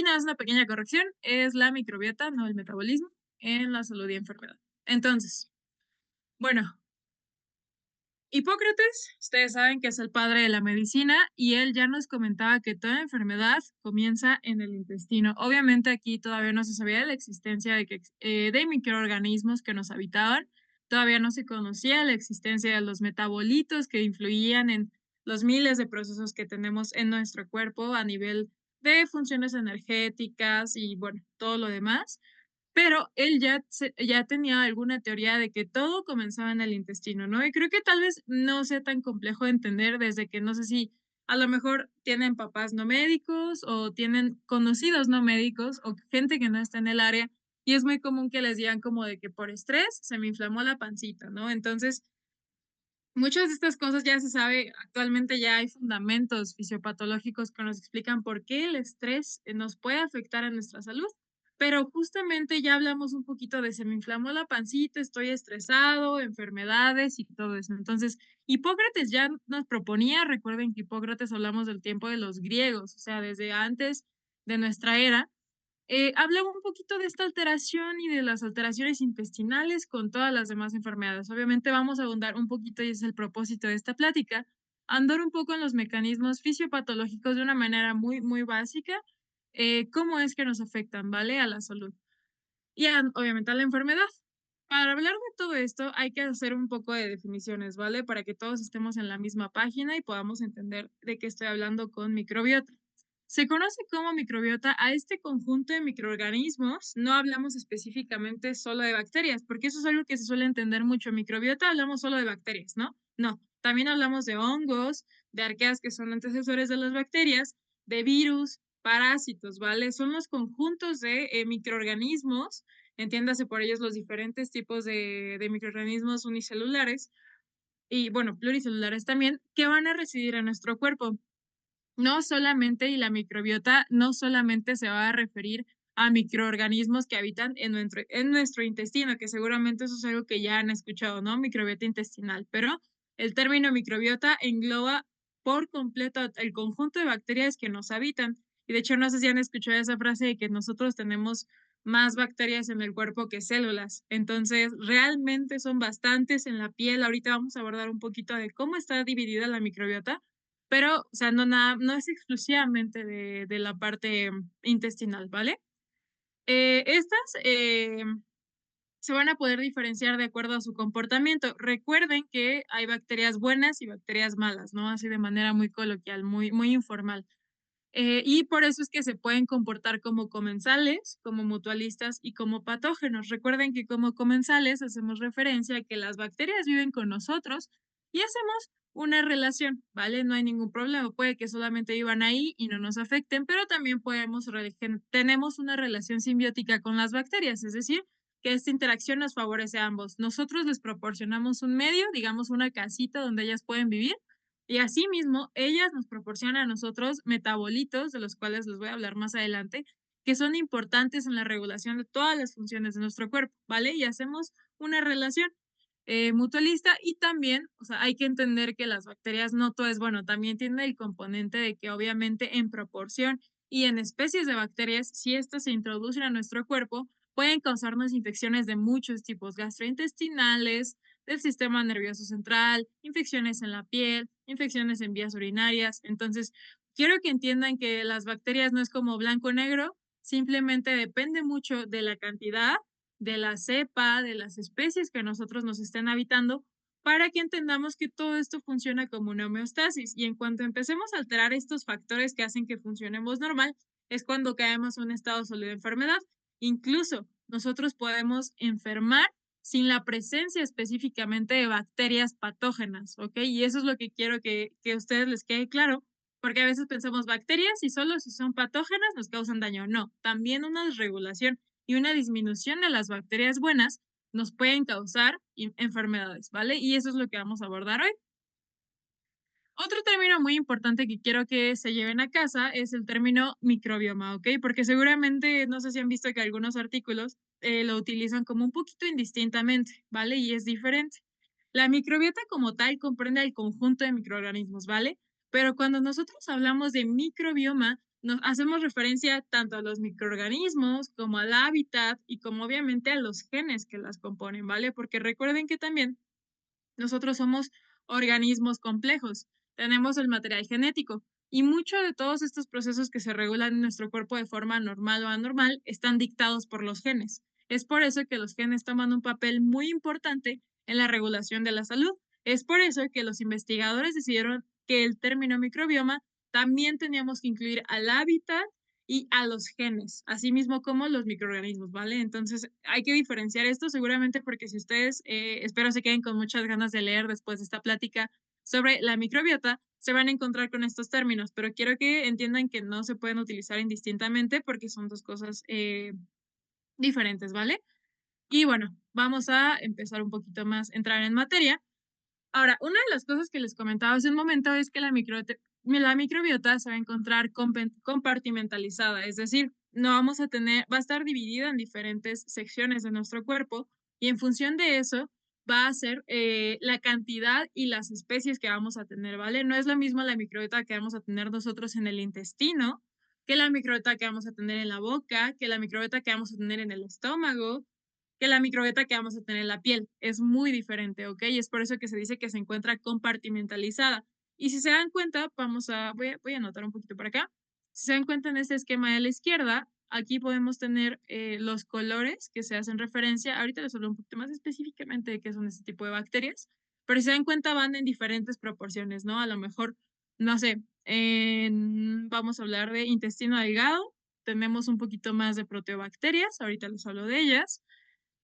nada más una pequeña corrección, es la microbiota, no el metabolismo, en la salud y enfermedad. Entonces, bueno, Hipócrates, ustedes saben que es el padre de la medicina y él ya nos comentaba que toda enfermedad comienza en el intestino. Obviamente aquí todavía no se sabía de la existencia de microorganismos que nos habitaban, todavía no se conocía la existencia de los metabolitos que influían en los miles de procesos que tenemos en nuestro cuerpo a nivel de funciones energéticas y bueno, todo lo demás. Pero él ya tenía alguna teoría de que todo comenzaba en el intestino, ¿no? Y creo que tal vez no sea tan complejo de entender desde que no sé si a lo mejor tienen papás no médicos o tienen conocidos no médicos o gente que no está en el área, y es muy común que les digan como de que por estrés se me inflamó la pancita, ¿no? Entonces, muchas de estas cosas ya se sabe, actualmente ya hay fundamentos fisiopatológicos que nos explican por qué el estrés nos puede afectar a nuestra salud, pero justamente ya hablamos un poquito de se me inflamó la pancita, estoy estresado, enfermedades y todo eso. Entonces, Hipócrates ya nos proponía, recuerden que Hipócrates hablamos del tiempo de los griegos, o sea, desde antes de nuestra era, hablaba un poquito de esta alteración y de las alteraciones intestinales con todas las demás enfermedades. Obviamente vamos a abundar un poquito, y es el propósito de esta plática, andar un poco en los mecanismos fisiopatológicos de una manera muy, muy básica, cómo es que nos afectan, ¿vale? A la salud y obviamente a la enfermedad. Para hablar de todo esto hay que hacer un poco de definiciones, ¿vale? Para que todos estemos en la misma página y podamos entender de qué estoy hablando con microbiota. Se conoce como microbiota a este conjunto de microorganismos, no hablamos específicamente solo de bacterias, porque eso es algo que se suele entender mucho. Microbiota hablamos solo de bacterias, ¿no? No, también hablamos de hongos, de arqueas que son antecesores de las bacterias, de virus, parásitos, ¿vale? Son los conjuntos de microorganismos, entiéndase por ellos los diferentes tipos de microorganismos unicelulares y, bueno, pluricelulares también, que van a residir en nuestro cuerpo. No solamente, y la microbiota no solamente se va a referir a microorganismos que habitan en nuestro intestino, que seguramente eso es algo que ya han escuchado, ¿no? Microbiota intestinal, pero el término microbiota engloba por completo el conjunto de bacterias que nos habitan. Y de hecho, no sé si han escuchado esa frase de que nosotros tenemos más bacterias en el cuerpo que células. Entonces, realmente son bastantes en la piel. Ahorita vamos a abordar un poquito de cómo está dividida la microbiota, pero, o sea, no es exclusivamente de la parte intestinal, ¿vale? Estas, se van a poder diferenciar de acuerdo a su comportamiento. Recuerden que hay bacterias buenas y bacterias malas, ¿no? Así de manera muy coloquial, muy muy informal. Y por eso es que se pueden comportar como comensales, como mutualistas y como patógenos. Recuerden que como comensales hacemos referencia a que las bacterias viven con nosotros y hacemos una relación, ¿vale? No hay ningún problema. Puede que solamente vivan ahí y no nos afecten, pero también tenemos una relación simbiótica con las bacterias, es decir, que esta interacción nos favorece a ambos. Nosotros les proporcionamos un medio, digamos una casita donde ellas pueden vivir, y asimismo, ellas nos proporcionan a nosotros metabolitos, de los cuales les voy a hablar más adelante, que son importantes en la regulación de todas las funciones de nuestro cuerpo, ¿vale? Y hacemos una relación mutualista y también, o sea, hay que entender que las bacterias no todo es bueno, también tiene el componente de que obviamente en proporción y en especies de bacterias, si estas se introducen a nuestro cuerpo, pueden causarnos infecciones de muchos tipos, gastrointestinales, del sistema nervioso central, infecciones en la piel, infecciones en vías urinarias. Entonces, quiero que entiendan que las bacterias no es como blanco o negro, simplemente depende mucho de la cantidad, de la cepa, de las especies que nosotros nos estén habitando, para que entendamos que todo esto funciona como una homeostasis. Y en cuanto empecemos a alterar estos factores que hacen que funcionemos normal, es cuando caemos en un estado sólido de enfermedad. Incluso nosotros podemos enfermar sin la presencia específicamente de bacterias patógenas, ¿ok? Y eso es lo que quiero que a ustedes les quede claro, porque a veces pensamos bacterias y solo si son patógenas nos causan daño. No, también una desregulación y una disminución de las bacterias buenas nos pueden causar enfermedades, ¿vale? Y eso es lo que vamos a abordar hoy. Otro término muy importante que quiero que se lleven a casa es el término microbioma, ¿ok? Porque seguramente, no sé si han visto que algunos artículos lo utilizan como un poquito indistintamente, ¿vale? Y es diferente. La microbiota como tal comprende el conjunto de microorganismos, ¿vale? Pero cuando nosotros hablamos de microbioma, nos hacemos referencia tanto a los microorganismos como al hábitat y como obviamente a los genes que las componen, ¿vale? Porque recuerden que también nosotros somos organismos complejos, tenemos el material genético y muchos de todos estos procesos que se regulan en nuestro cuerpo de forma normal o anormal están dictados por los genes. Es por eso que los genes toman un papel muy importante en la regulación de la salud. Es por eso que los investigadores decidieron que el término microbioma también teníamos que incluir al hábitat y a los genes, así mismo como los microorganismos, ¿vale? Entonces, hay que diferenciar esto seguramente porque si ustedes, espero se queden con muchas ganas de leer después de esta plática sobre la microbiota, se van a encontrar con estos términos, pero quiero que entiendan que no se pueden utilizar indistintamente porque son dos cosas diferentes, ¿vale? Y bueno, vamos a empezar un poquito más, entrar en materia. Ahora, una de las cosas que les comentaba hace un momento es que la microbiota se va a encontrar compartimentalizada, es decir, no vamos a tener, va a estar dividida en diferentes secciones de nuestro cuerpo y en función de eso va a ser la cantidad y las especies que vamos a tener, ¿vale? No es lo mismo la microbiota que vamos a tener nosotros en el intestino, que la microbiota que vamos a tener en la boca, que la microbiota que vamos a tener en el estómago, que la microbiota que vamos a tener en la piel. Es muy diferente, ¿ok? Y es por eso que se dice que se encuentra compartimentalizada. Y si se dan cuenta, voy a anotar un poquito por acá. Si se dan cuenta en este esquema de la izquierda, aquí podemos tener los colores que se hacen referencia. Ahorita les hablo un poquito más específicamente de qué son este tipo de bacterias, pero si se dan cuenta van en diferentes proporciones, ¿no? A lo mejor, no sé, vamos a hablar de intestino delgado, tenemos un poquito más de proteobacterias, ahorita les hablo de ellas.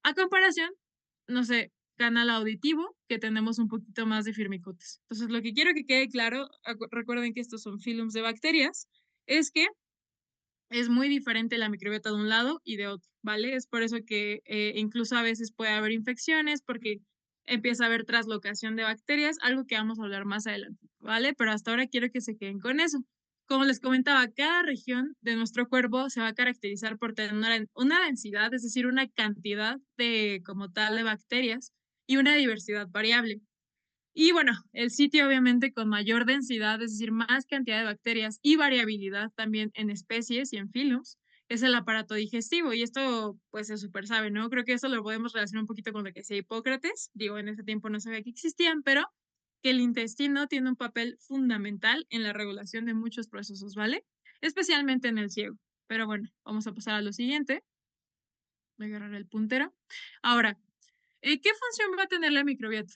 A comparación, no sé, canal auditivo, que tenemos un poquito más de firmicutes. Entonces, lo que quiero que quede claro, recuerden que estos son filums de bacterias, es que es muy diferente la microbiota de un lado y de otro, ¿vale? Es por eso que incluso a veces puede haber infecciones porque empieza a haber traslocación de bacterias, algo que vamos a hablar más adelante, ¿vale? Pero hasta ahora quiero que se queden con eso. Como les comentaba, cada región de nuestro cuerpo se va a caracterizar por tener una densidad, es decir, una cantidad de, como tal, de bacterias y una diversidad variable. Y bueno, el sitio obviamente con mayor densidad, es decir, más cantidad de bacterias y variabilidad también en especies y en filos, es el aparato digestivo. Y esto, pues, se súper sabe, ¿no? Creo que eso lo podemos relacionar un poquito con lo que decía Hipócrates. Digo, en ese tiempo no sabía que existían, pero que el intestino tiene un papel fundamental en la regulación de muchos procesos, ¿vale? Especialmente en el ciego. Pero bueno, vamos a pasar a lo siguiente. Voy a agarrar el puntero. Ahora, ¿qué función va a tener la microbiota?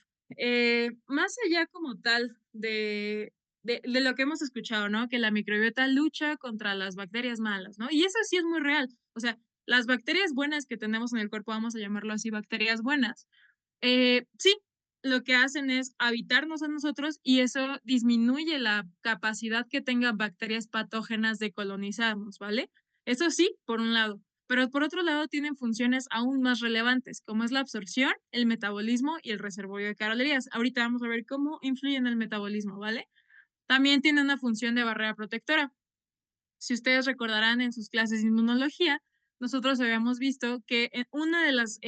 Más allá como tal de lo que hemos escuchado, ¿no? Que la microbiota lucha contra las bacterias malas, ¿no? Y eso sí es muy real. O sea, las bacterias buenas que tenemos en el cuerpo, vamos a llamarlo así, bacterias buenas, sí, lo que hacen es habitarnos a nosotros y eso disminuye la capacidad que tengan bacterias patógenas de colonizarnos, ¿vale? Eso sí, por un lado. Pero por otro lado tienen funciones aún más relevantes, como es la absorción, el metabolismo y el reservorio de calorías. Ahorita vamos a ver cómo influyen en el metabolismo, ¿vale? También tiene una función de barrera protectora. Si ustedes recordarán en sus clases de inmunología, nosotros habíamos visto que en una de las,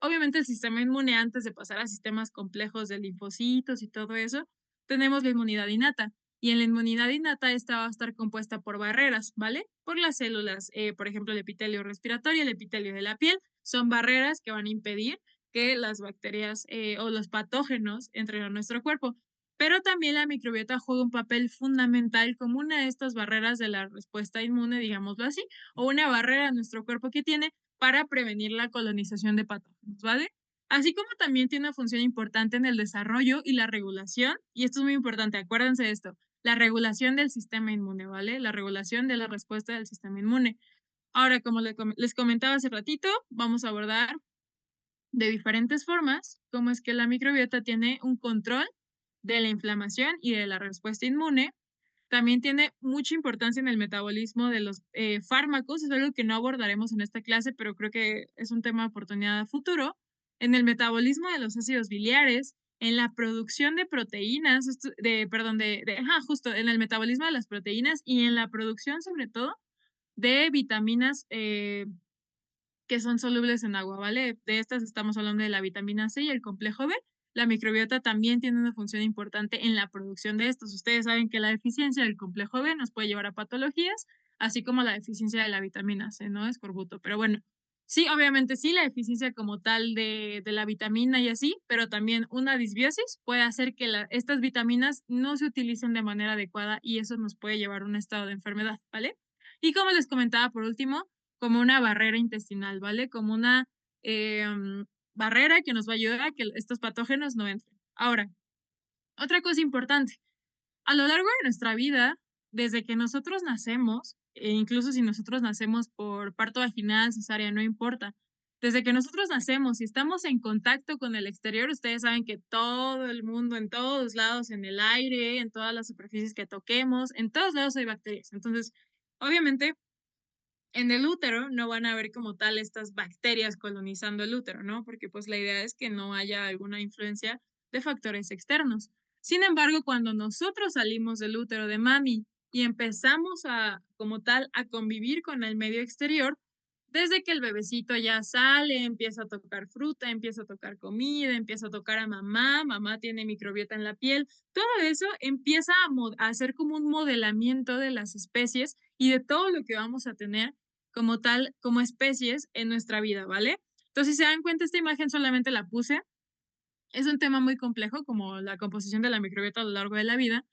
obviamente el sistema inmune antes de pasar a sistemas complejos de linfocitos y todo eso, tenemos la inmunidad innata. Y en la inmunidad innata esta va a estar compuesta por barreras, ¿vale? Por las células, por ejemplo, el epitelio respiratorio, el epitelio de la piel, son barreras que van a impedir que las bacterias o los patógenos entren a nuestro cuerpo. Pero también la microbiota juega un papel fundamental como una de estas barreras de la respuesta inmune, digámoslo así, o una barrera en nuestro cuerpo que tiene para prevenir la colonización de patógenos, ¿vale? Así como también tiene una función importante en el desarrollo y la regulación, y esto es muy importante, acuérdense de esto, la regulación del sistema inmune, ¿vale? La regulación de la respuesta del sistema inmune. Ahora, como les comentaba hace ratito, vamos a abordar de diferentes formas cómo es que la microbiota tiene un control de la inflamación y de la respuesta inmune. También tiene mucha importancia en el metabolismo de los fármacos, es algo que no abordaremos en esta clase, pero creo que es un tema de oportunidad a futuro. En el metabolismo de los ácidos biliares, en la producción de proteínas, perdón, justo en el metabolismo de las proteínas y en la producción sobre todo de vitaminas que son solubles en agua, ¿vale? De estas estamos hablando de la vitamina C y el complejo B, la microbiota también tiene una función importante en la producción de estos. Ustedes saben que la deficiencia del complejo B nos puede llevar a patologías, así como la deficiencia de la vitamina C, ¿no? Escorbuto. Pero bueno, sí, obviamente sí, la deficiencia como tal de la vitamina y así, pero también una disbiosis puede hacer que estas vitaminas no se utilicen de manera adecuada y eso nos puede llevar a un estado de enfermedad, ¿vale? Y como les comentaba por último, como una barrera intestinal, ¿vale? Como una barrera que nos va a ayudar a que estos patógenos no entren. Ahora, otra cosa importante, a lo largo de nuestra vida, desde que nosotros nacemos, e incluso si nosotros nacemos por parto vaginal, cesárea, no importa. Desde que nosotros nacemos y estamos en contacto con el exterior, ustedes saben que todo el mundo, en todos lados, en el aire, en todas las superficies que toquemos, en todos lados hay bacterias. Entonces, obviamente, en el útero no van a haber como tal estas bacterias colonizando el útero, ¿no? Porque pues la idea es que no haya alguna influencia de factores externos. Sin embargo, cuando nosotros salimos del útero de mami y empezamos a, como tal, a convivir con el medio exterior, desde que el bebecito ya sale, empieza a tocar fruta, empieza a tocar comida, empieza a tocar a mamá, mamá tiene microbiota en la piel, todo eso empieza a hacer como un modelamiento de las especies y de todo lo que vamos a tener como tal, como especies en nuestra vida, ¿vale? Entonces, si se dan cuenta, esta imagen solamente la puse. Es un tema muy complejo, como la composición de la microbiota a lo largo de la vida,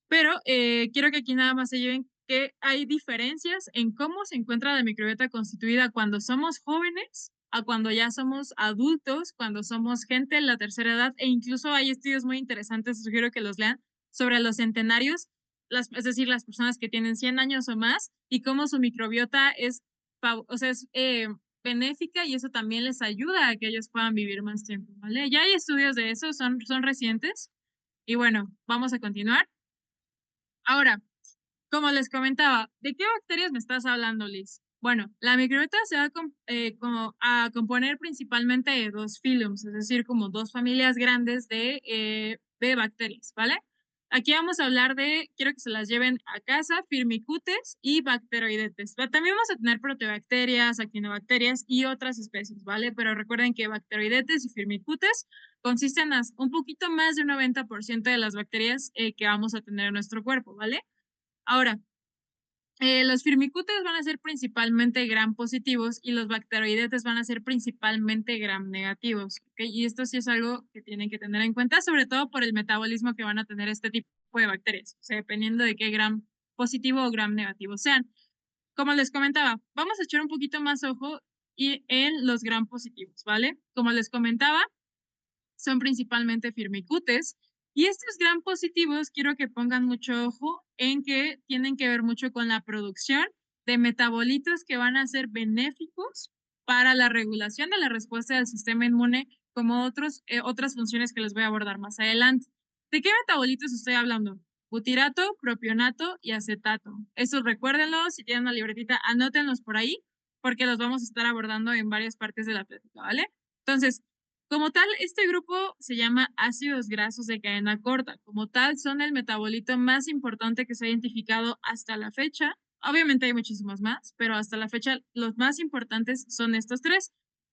pero quiero que aquí nada más se lleven que hay diferencias en cómo se encuentra la microbiota constituida cuando somos jóvenes a cuando ya somos adultos, cuando somos gente de la tercera edad, e incluso hay estudios muy interesantes, sugiero que los lean, sobre los centenarios, es decir, las personas que tienen 100 años o más, y cómo su microbiota es, o sea, es benéfica y eso también les ayuda a que ellos puedan vivir más tiempo, ¿vale? Ya hay estudios de eso, son recientes, y bueno, vamos a continuar. Ahora, como les comentaba, ¿de qué bacterias me estás hablando, Liz? Bueno, la microbiota se va como a componer principalmente de dos phylums, es decir, como dos familias grandes de bacterias, ¿vale? Aquí vamos a hablar de, quiero que se las lleven a casa, Firmicutes y Bacteroidetes. También vamos a tener proteobacterias, actinobacterias y otras especies, ¿vale? Pero recuerden que Bacteroidetes y Firmicutes consisten en un poquito más de un 90% de las bacterias que vamos a tener en nuestro cuerpo, ¿vale? Ahora, los firmicutes van a ser principalmente gram positivos y los bacteroidetes van a ser principalmente gram negativos. ¿Okay? Y esto sí es algo que tienen que tener en cuenta, sobre todo por el metabolismo que van a tener este tipo de bacterias, o sea, dependiendo de qué gram positivo o gram negativo sean. Como les comentaba, vamos a echar un poquito más ojo en los gram positivos, ¿vale? Como les comentaba, son principalmente firmicutes. Y estos gram positivos, quiero que pongan mucho ojo en que tienen que ver mucho con la producción de metabolitos que van a ser benéficos para la regulación de la respuesta del sistema inmune, como otras funciones que les voy a abordar más adelante. ¿De qué metabolitos estoy hablando? Butirato, propionato y acetato. Eso recuérdenlo, si tienen una libretita, anótenlos por ahí, porque los vamos a estar abordando en varias partes de la plática, ¿vale? Entonces, como tal, este grupo se llama ácidos grasos de cadena corta. Como tal, son el metabolito más importante que se ha identificado hasta la fecha. Obviamente hay muchísimos más, pero hasta la fecha los más importantes son estos tres,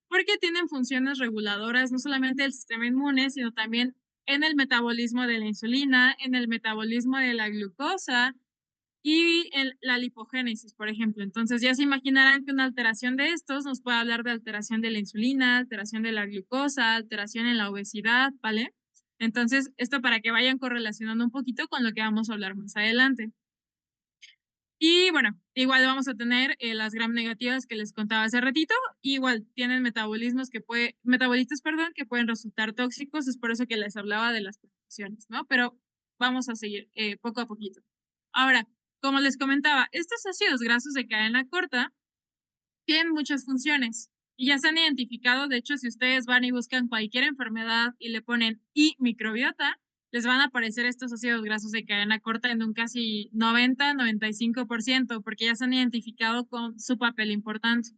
porque tienen funciones reguladoras no solamente del sistema inmune, sino también en el metabolismo de la insulina, en el metabolismo de la glucosa, y la lipogénesis, por ejemplo. Entonces ya se imaginarán que una alteración de estos nos puede hablar de alteración de la insulina, alteración de la glucosa, alteración en la obesidad, ¿vale? Entonces, esto para que vayan correlacionando un poquito con lo que vamos a hablar más adelante. Y bueno, igual vamos a tener las gram negativas que les contaba hace ratito. Igual tienen metabolitos, perdón, que pueden resultar tóxicos. Es por eso que les hablaba de las proporciones, ¿no? Pero vamos a seguir poco a poquito. Ahora, como les comentaba, estos ácidos grasos de cadena corta tienen muchas funciones y ya se han identificado. De hecho, si ustedes van y buscan cualquier enfermedad y le ponen y microbiota, les van a aparecer estos ácidos grasos de cadena corta en un casi 90-95%, porque ya se han identificado con su papel importante.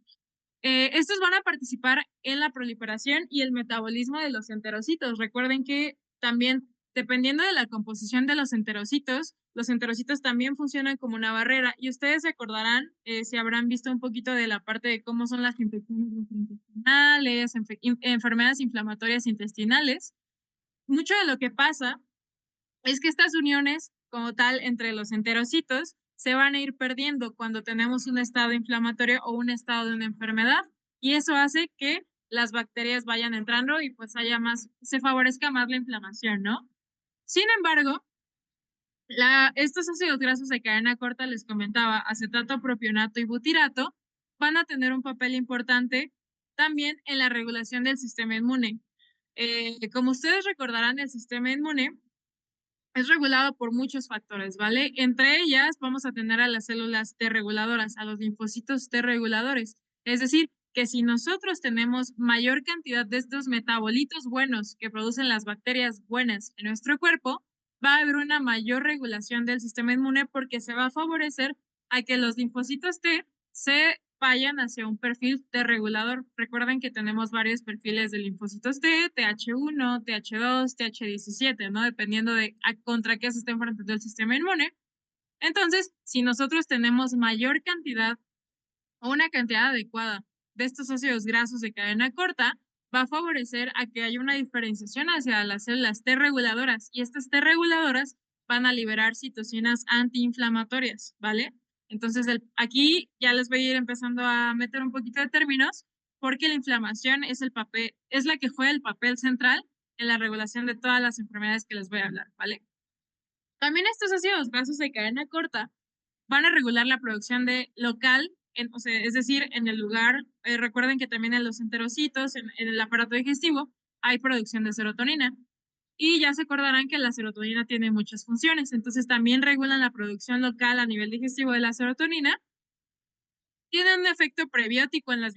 Estos van a participar en la proliferación y el metabolismo de los enterocitos. Recuerden que también, dependiendo de la composición de los enterocitos también funcionan como una barrera. Y ustedes se acordarán, si habrán visto un poquito de la parte de cómo son las infecciones intestinales, enfermedades inflamatorias intestinales, mucho de lo que pasa es que estas uniones, como tal, entre los enterocitos, se van a ir perdiendo cuando tenemos un estado inflamatorio o un estado de una enfermedad, y eso hace que las bacterias vayan entrando y pues haya más, se favorezca más la inflamación, ¿no? Sin embargo, estos ácidos grasos de cadena corta, les comentaba, acetato, propionato y butirato, van a tener un papel importante también en la regulación del sistema inmune. Como ustedes recordarán, el sistema inmune es regulado por muchos factores, ¿vale? Entre ellas vamos a tener a las células T reguladoras, a los linfocitos T reguladores. Es decir, que si nosotros tenemos mayor cantidad de estos metabolitos buenos que producen las bacterias buenas en nuestro cuerpo, va a haber una mayor regulación del sistema inmune porque se va a favorecer a que los linfocitos T se vayan hacia un perfil T regulador. Recuerden que tenemos varios perfiles de linfocitos T, TH1, TH2, TH17, ¿no? Dependiendo de contra qué se esté enfrentando el sistema inmune. Entonces, si nosotros tenemos mayor cantidad o una cantidad adecuada de estos ácidos grasos de cadena corta, va a favorecer a que haya una diferenciación hacia las células T reguladoras, y estas T reguladoras van a liberar citocinas antiinflamatorias, ¿vale? Entonces, aquí ya les voy a ir empezando a meter un poquito de términos, porque la inflamación es es la que juega el papel central en la regulación de todas las enfermedades que les voy a hablar, ¿vale? También estos ácidos grasos de cadena corta van a regular la producción de local, o sea, es decir, en el lugar, recuerden que también en los enterocitos, en el aparato digestivo, hay producción de serotonina. Y ya se acordarán que la serotonina tiene muchas funciones, entonces también regulan la producción local a nivel digestivo de la serotonina. Tienen un efecto prebiótico en las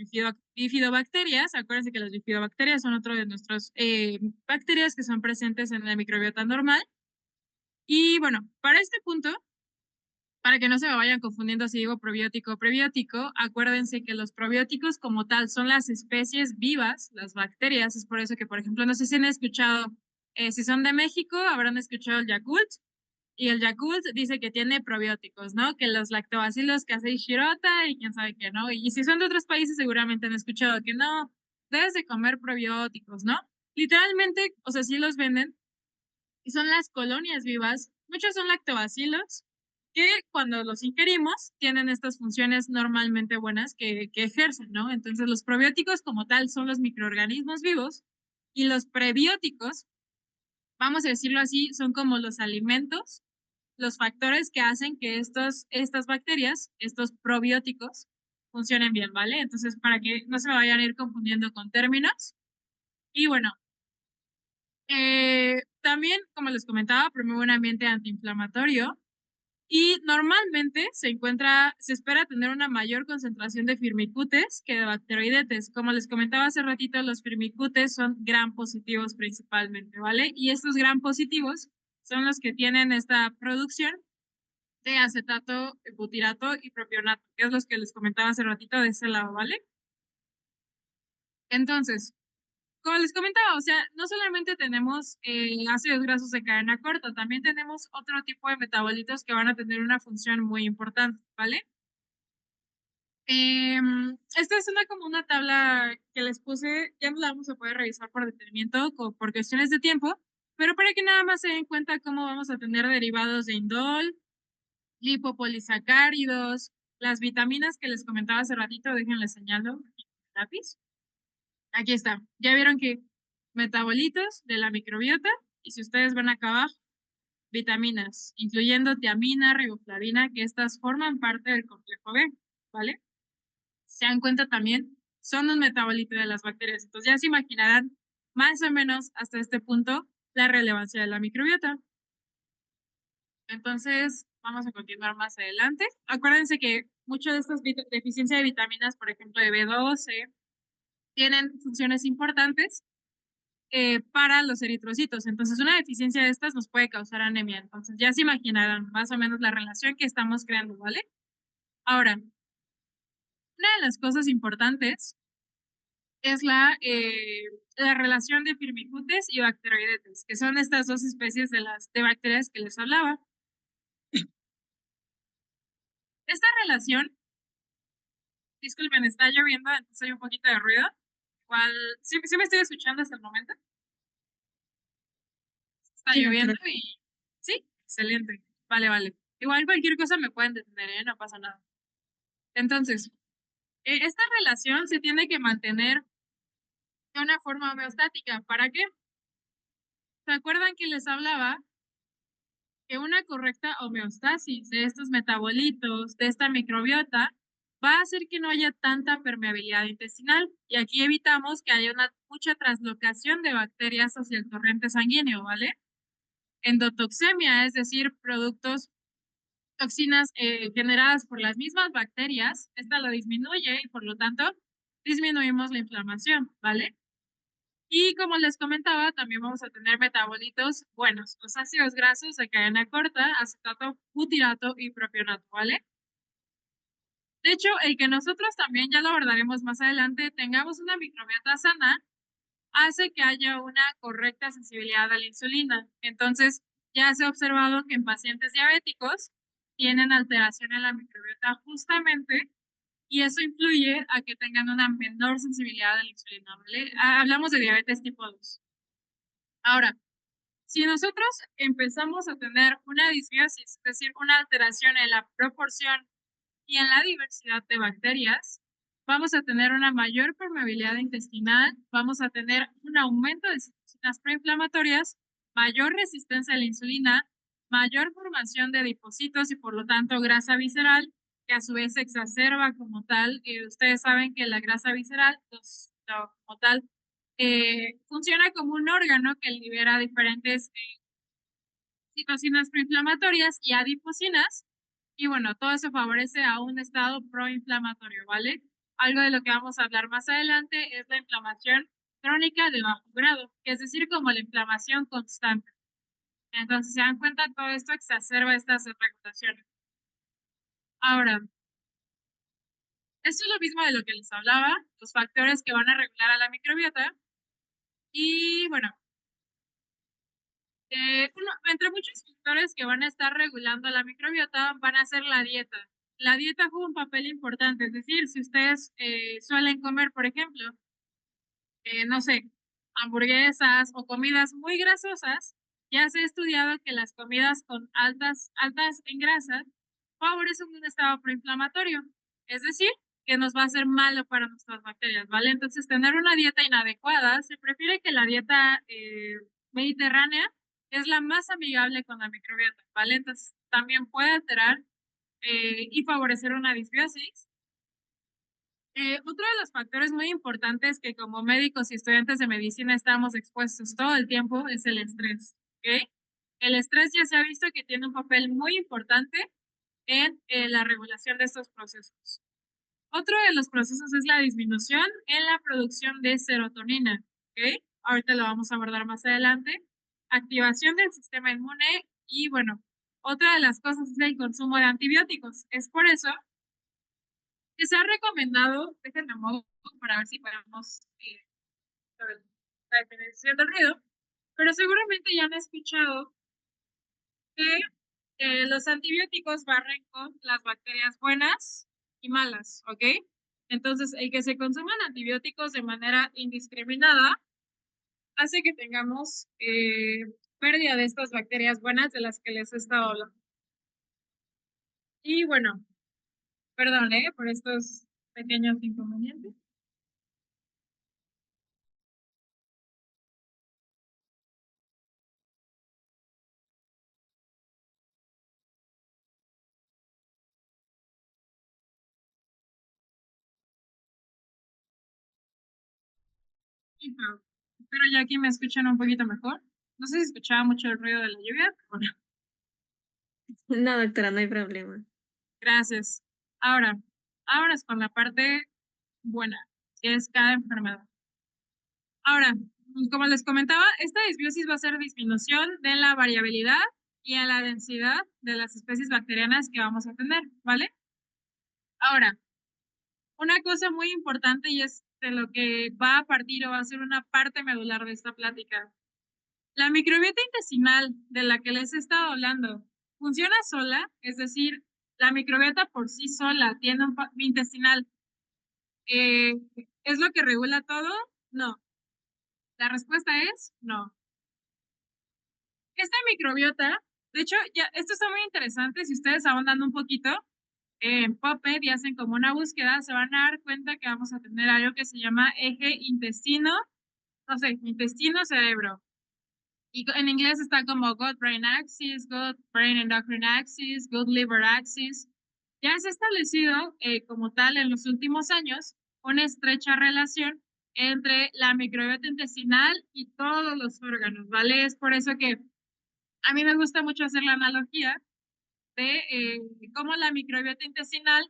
bifidobacterias. Acuérdense que las bifidobacterias son otro de nuestras bacterias que son presentes en la microbiota normal. Y bueno, para este punto, para que no se me vayan confundiendo si digo probiótico o prebiótico, acuérdense que los probióticos como tal son las especies vivas, las bacterias. Es por eso que, por ejemplo, no sé si han escuchado, si son de México, habrán escuchado el Yakult, y el Yakult dice que tiene probióticos, ¿no? Que los lactobacilos Casei shirota y quién sabe qué, ¿no? Y si son de otros países, seguramente han escuchado que no, debes de comer probióticos, ¿no? Literalmente, o sea, sí los venden, y son las colonias vivas. Muchos son lactobacilos que cuando los ingerimos tienen estas funciones normalmente buenas que ejercen, ¿no? Entonces los probióticos como tal son los microorganismos vivos, y los prebióticos, vamos a decirlo así, son como los alimentos, los factores que hacen que estas bacterias, estos probióticos, funcionen bien, ¿vale? Entonces, para que no se me vayan a ir confundiendo con términos. Y bueno, también, como les comentaba, promueve un ambiente antiinflamatorio, y normalmente se espera tener una mayor concentración de firmicutes que de bacteroidetes. Como les comentaba hace ratito, los firmicutes son gram positivos principalmente, ¿vale? Y estos gram positivos son los que tienen esta producción de acetato, butirato y propionato, que es los que les comentaba hace ratito de ese lado, ¿vale? Entonces, como les comentaba, o sea, no solamente tenemos ácidos grasos de cadena corta, también tenemos otro tipo de metabolitos que van a tener una función muy importante, ¿vale? Esta es como una tabla que les puse, ya no la vamos a poder revisar por detenimiento por cuestiones de tiempo, pero para que nada más se den cuenta cómo vamos a tener derivados de indol, lipopolisacáridos, las vitaminas que les comentaba hace ratito, déjenles señalo aquí con el lápiz. Aquí está. Ya vieron que metabolitos de la microbiota, y si ustedes ven acá abajo, vitaminas, incluyendo tiamina, riboflavina, que estas forman parte del complejo B, ¿vale? Se dan cuenta también, son un metabolito de las bacterias. Entonces ya se imaginarán más o menos hasta este punto la relevancia de la microbiota. Entonces, vamos a continuar más adelante. Acuérdense que muchas de estas deficiencias de vitaminas, por ejemplo, de B12, tienen funciones importantes para los eritrocitos. Entonces, una deficiencia de estas nos puede causar anemia. Entonces, ya se imaginarán más o menos la relación que estamos creando, ¿vale? Ahora, una de las cosas importantes es la relación de firmicutes y bacteroidetes, que son estas dos especies de bacterias que les hablaba. Esta relación, disculpen, está lloviendo, entonces hay un poquito de ruido. Igual, ¿sí me estoy escuchando hasta el momento? está Sí, lloviendo doctora. y sí, excelente. Vale, vale. Igual cualquier cosa me pueden detener, ¿eh? No pasa nada. Entonces, esta relación se tiene que mantener de una forma homeostática. ¿Para qué? ¿Se acuerdan que les hablaba que una correcta homeostasis de estos metabolitos, de esta microbiota, va a hacer que no haya tanta permeabilidad intestinal y aquí evitamos que haya una mucha translocación de bacterias hacia el torrente sanguíneo, ¿vale? Endotoxemia, es decir, productos, toxinas generadas por las mismas bacterias, esta lo disminuye y por lo tanto disminuimos la inflamación, ¿vale? Y como les comentaba, también vamos a tener metabolitos buenos, los ácidos grasos de cadena corta, acetato, butirato y propionato, ¿vale? De hecho, el que nosotros también ya lo abordaremos más adelante, tengamos una microbiota sana, hace que haya una correcta sensibilidad a la insulina. Entonces, ya se ha observado que en pacientes diabéticos tienen alteración en la microbiota justamente y eso influye a que tengan una menor sensibilidad a la insulina, ¿vale? Hablamos de diabetes tipo 2. Ahora, si nosotros empezamos a tener una disbiosis, es decir, una alteración en la proporción y en la diversidad de bacterias, vamos a tener una mayor permeabilidad intestinal, vamos a tener un aumento de citoquinas proinflamatorias, mayor resistencia a la insulina, mayor formación de adipocitos y por lo tanto grasa visceral, que a su vez se exacerba como tal. Ustedes saben que la grasa visceral, pues, como tal, funciona como un órgano que libera diferentes citocinas proinflamatorias y adipocinas. Y bueno, todo eso favorece a un estado proinflamatorio, ¿vale? Algo de lo que vamos a hablar más adelante es la inflamación crónica de bajo grado, que es decir, como la inflamación constante. Entonces, se dan cuenta, todo esto exacerba estas regulaciones. Ahora, esto es lo mismo de lo que les hablaba, los factores que van a regular a la microbiota. Y bueno, entre muchos factores que van a estar regulando la microbiota van a ser la dieta. La dieta juega un papel importante, es decir, si ustedes suelen comer, por ejemplo, no sé, hamburguesas o comidas muy grasosas, ya se ha estudiado que las comidas con altas en grasa favorecen un estado proinflamatorio, es decir, que nos va a ser malo para nuestras bacterias, ¿vale? Entonces, tener una dieta inadecuada, se prefiere que la dieta mediterránea es la más amigable con la microbiota, ¿vale? Entonces, también puede alterar y favorecer una disbiosis. Otro de los factores muy importantes que como médicos y estudiantes de medicina estamos expuestos todo el tiempo es el estrés, ¿ok? El estrés ya se ha visto que tiene un papel muy importante en la regulación de estos procesos. Otro de los procesos es la disminución en la producción de serotonina, ¿ok? Ahorita lo vamos a abordar más adelante. Activación del sistema inmune y bueno, otra de las cosas es el consumo de antibióticos. Es por eso que se ha recomendado, déjenme mover para ver si podemos saber la definición del ruido, pero seguramente ya han escuchado que los antibióticos barren con las bacterias buenas y malas, ¿ok? Entonces, el que se consuman antibióticos de manera indiscriminada hace que tengamos pérdida de estas bacterias buenas de las que les he estado hablando. Y bueno, perdón, por estos pequeños inconvenientes. Pero ya aquí me escuchan un poquito mejor. No sé si escuchaba mucho el ruido de la lluvia, pero bueno, No, doctora, no hay problema. gracias. Ahora es con la parte buena, que es cada enfermedad. Ahora, como les comentaba, esta disbiosis va a ser disminución de la variabilidad y a la densidad de las especies bacterianas que vamos a tener, ¿vale? Ahora, una cosa muy importante y es de lo que va a partir o va a ser una parte medular de esta plática. La microbiota intestinal de la que les he estado hablando funciona sola, es decir, la microbiota por sí sola tiene un intestinal. Eh, ¿Es lo que regula todo? No. La respuesta es no. Esta microbiota, de hecho, ya esto está muy interesante, si ustedes ahondan un poquito en PubMed y hacen como una búsqueda, se van a dar cuenta que vamos a tener algo que se llama eje intestino, no sé, intestino-cerebro. Y en inglés está como gut-brain axis, gut-brain endocrine axis, gut-liver axis. Ya se ha establecido como tal en los últimos años una estrecha relación entre la microbiota intestinal y todos los órganos, ¿vale? Es por eso que a mí me gusta mucho hacer la analogía de cómo la microbiota intestinal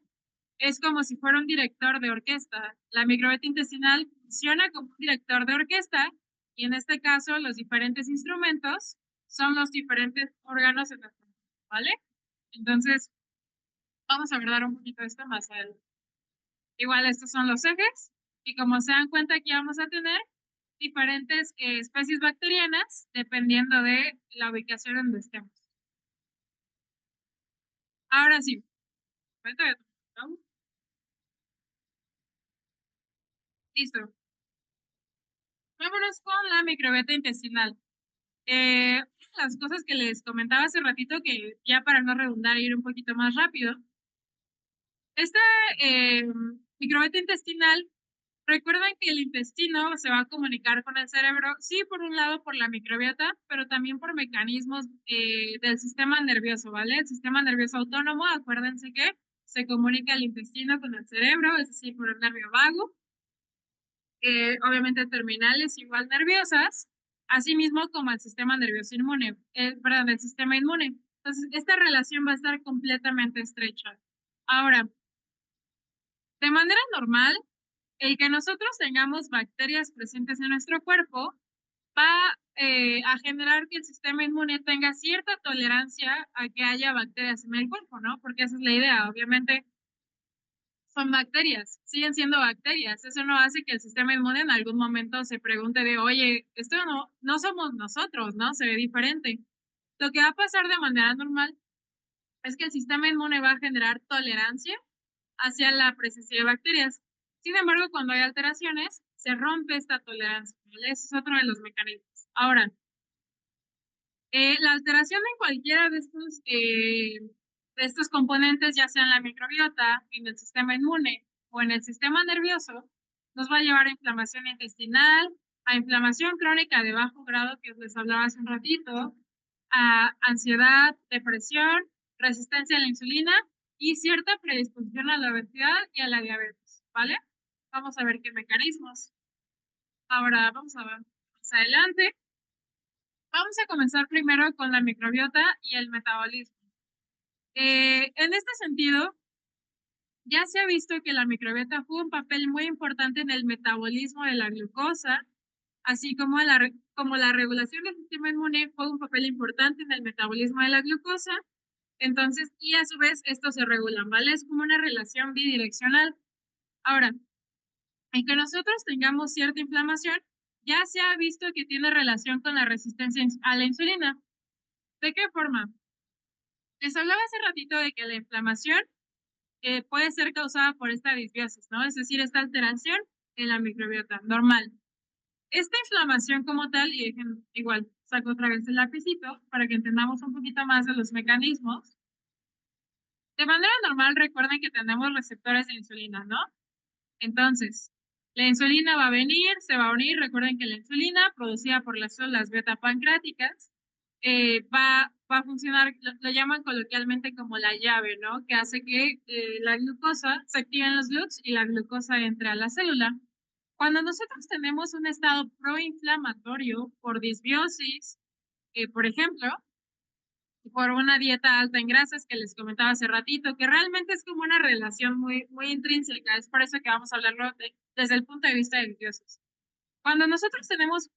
es como si fuera un director de orquesta. La microbiota intestinal funciona como un director de orquesta y en este caso los diferentes instrumentos son los diferentes órganos en nuestro cuerpo, ¿vale? Entonces, vamos a abordar un poquito esto más adelante. Igual estos son los ejes y como se dan cuenta aquí vamos a tener diferentes especies bacterianas dependiendo de la ubicación donde estemos. Ahora sí, listo. Vámonos con la microbiota intestinal. Las cosas que les comentaba hace ratito, que ya para no redundar y ir un poquito más rápido, esta microbiota intestinal, recuerden que el intestino se va a comunicar con el cerebro, sí, por un lado por la microbiota, pero también por mecanismos del sistema nervioso, ¿vale? El sistema nervioso autónomo, acuérdense que se comunica el intestino con el cerebro, es decir, por el nervio vago, obviamente terminales igual nerviosas, así mismo como el sistema nervioso inmune, perdón, el sistema inmune. Entonces, esta relación va a estar completamente estrecha. Ahora, de manera normal, el que nosotros tengamos bacterias presentes en nuestro cuerpo va a generar que el sistema inmune tenga cierta tolerancia a que haya bacterias en el cuerpo, ¿no? Porque esa es la idea. Obviamente, son bacterias, siguen siendo bacterias. Eso no hace que el sistema inmune en algún momento se pregunte de, oye, esto no somos nosotros, ¿no? Se ve diferente. Lo que va a pasar de manera normal es que el sistema inmune va a generar tolerancia hacia la presencia de bacterias. Sin embargo, cuando hay alteraciones, se rompe esta tolerancia, ¿vale? Ese es otro de los mecanismos. Ahora, la alteración en cualquiera de estos componentes, ya sea en la microbiota, en el sistema inmune o en el sistema nervioso, nos va a llevar a inflamación intestinal, a inflamación crónica de bajo grado, que les hablaba hace un ratito, a ansiedad, depresión, resistencia a la insulina y cierta predisposición a la obesidad y a la diabetes, ¿vale? Vamos a ver qué mecanismos. Ahora vamos a ver más adelante. Vamos a comenzar primero con la microbiota y el metabolismo. En este sentido, ya se ha visto que la microbiota juega un papel muy importante en el metabolismo de la glucosa, así como como la regulación del sistema inmune juega un papel importante en el metabolismo de la glucosa. Entonces, y a su vez, estos se regulan, ¿vale? Es como una relación bidireccional. Ahora, en que nosotros tengamos cierta inflamación, ya se ha visto que tiene relación con la resistencia a la insulina. ¿De qué forma? Les hablaba hace ratito de que la inflamación puede ser causada por esta disbiosis, ¿no? Es decir, esta alteración en la microbiota, normal. Esta inflamación como tal, y dejen, igual, saco otra vez el lapicito para que entendamos un poquito más de los mecanismos. De manera normal, recuerden que tenemos receptores de insulina, ¿no? Entonces, la insulina va a venir, se va a unir. Recuerden que la insulina, producida por las células beta pancreáticas, va a funcionar, lo llaman coloquialmente como la llave, ¿no? Que hace que la glucosa, se activen los GLUTs y la glucosa entre a la célula. Cuando nosotros tenemos un estado proinflamatorio por disbiosis, por ejemplo, por una dieta alta en grasas que les comentaba hace ratito, que realmente es como una relación muy intrínseca, es por eso que vamos a hablarlo desde el punto de vista de disbiosis. Cuando nosotros tenemos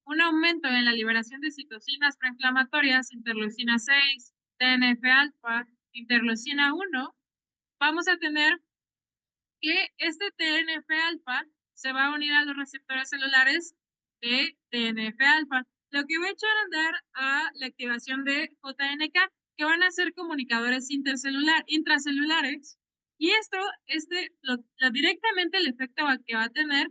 un aumento en la liberación de citocinas proinflamatorias, interleucina 6, TNF-alfa, interleucina 1, vamos a tener que este TNF-alfa se va a unir a los receptores celulares de TNF-alfa, lo que va a echar a andar a la activación de JNK, que van a ser comunicadores intracelulares. Y esto, directamente el efecto que va a tener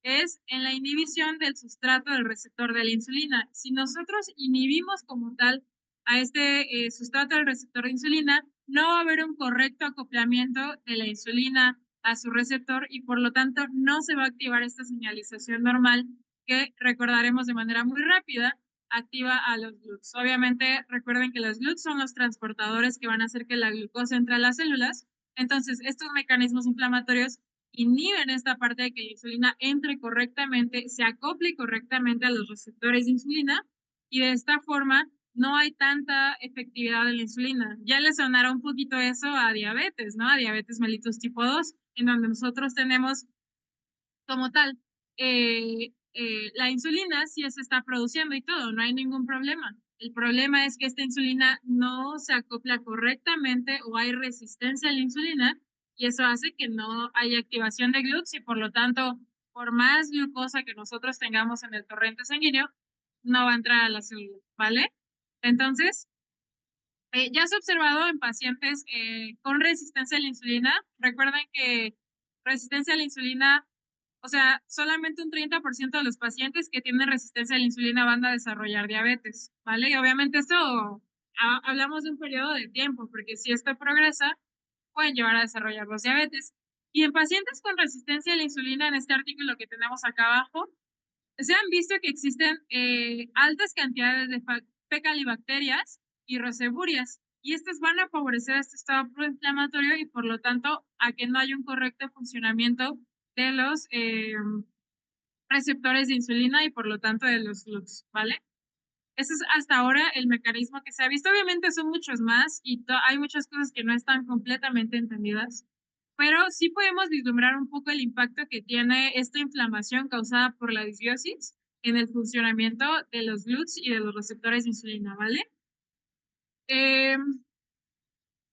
es en la inhibición del sustrato del receptor de la insulina. Si nosotros inhibimos como tal a este sustrato del receptor de insulina, no va a haber un correcto acoplamiento de la insulina a su receptor y por lo tanto no se va a activar esta señalización normal que recordaremos de manera muy rápida activa a los GLUTs. Obviamente recuerden que los GLUTs son los transportadores que van a hacer que la glucosa entre a las células. Entonces estos mecanismos inflamatorios inhiben esta parte de que la insulina entre correctamente, se acople correctamente a los receptores de insulina y de esta forma no hay tanta efectividad de la insulina. Ya le sonará un poquito eso a diabetes, ¿no? A diabetes mellitus tipo 2, en donde nosotros tenemos como tal la insulina sí se está produciendo y todo, no hay ningún problema. El problema es que esta insulina no se acopla correctamente o hay resistencia a la insulina y eso hace que no haya activación de GLUTs y por lo tanto, por más glucosa que nosotros tengamos en el torrente sanguíneo, no va a entrar a la célula, ¿vale? Entonces, ya se ha observado en pacientes con resistencia a la insulina. Recuerden que resistencia a la insulina, o sea, solamente un 30% de los pacientes que tienen resistencia a la insulina van a desarrollar diabetes, ¿vale? Y obviamente esto hablamos de un periodo de tiempo, porque si esto progresa, pueden llevar a desarrollar los diabetes. Y en pacientes con resistencia a la insulina, en este artículo que tenemos acá abajo, se han visto que existen altas cantidades de fecalibacterias y roseburias, y estas van a favorecer este estado proinflamatorio y por lo tanto a que no haya un correcto funcionamiento de los receptores de insulina y por lo tanto de los GLUTs, ¿vale? Ese es hasta ahora el mecanismo que se ha visto. Obviamente son muchos más y hay muchas cosas que no están completamente entendidas, pero sí podemos vislumbrar un poco el impacto que tiene esta inflamación causada por la disbiosis en el funcionamiento de los GLUTs y de los receptores de insulina, ¿vale? Eh,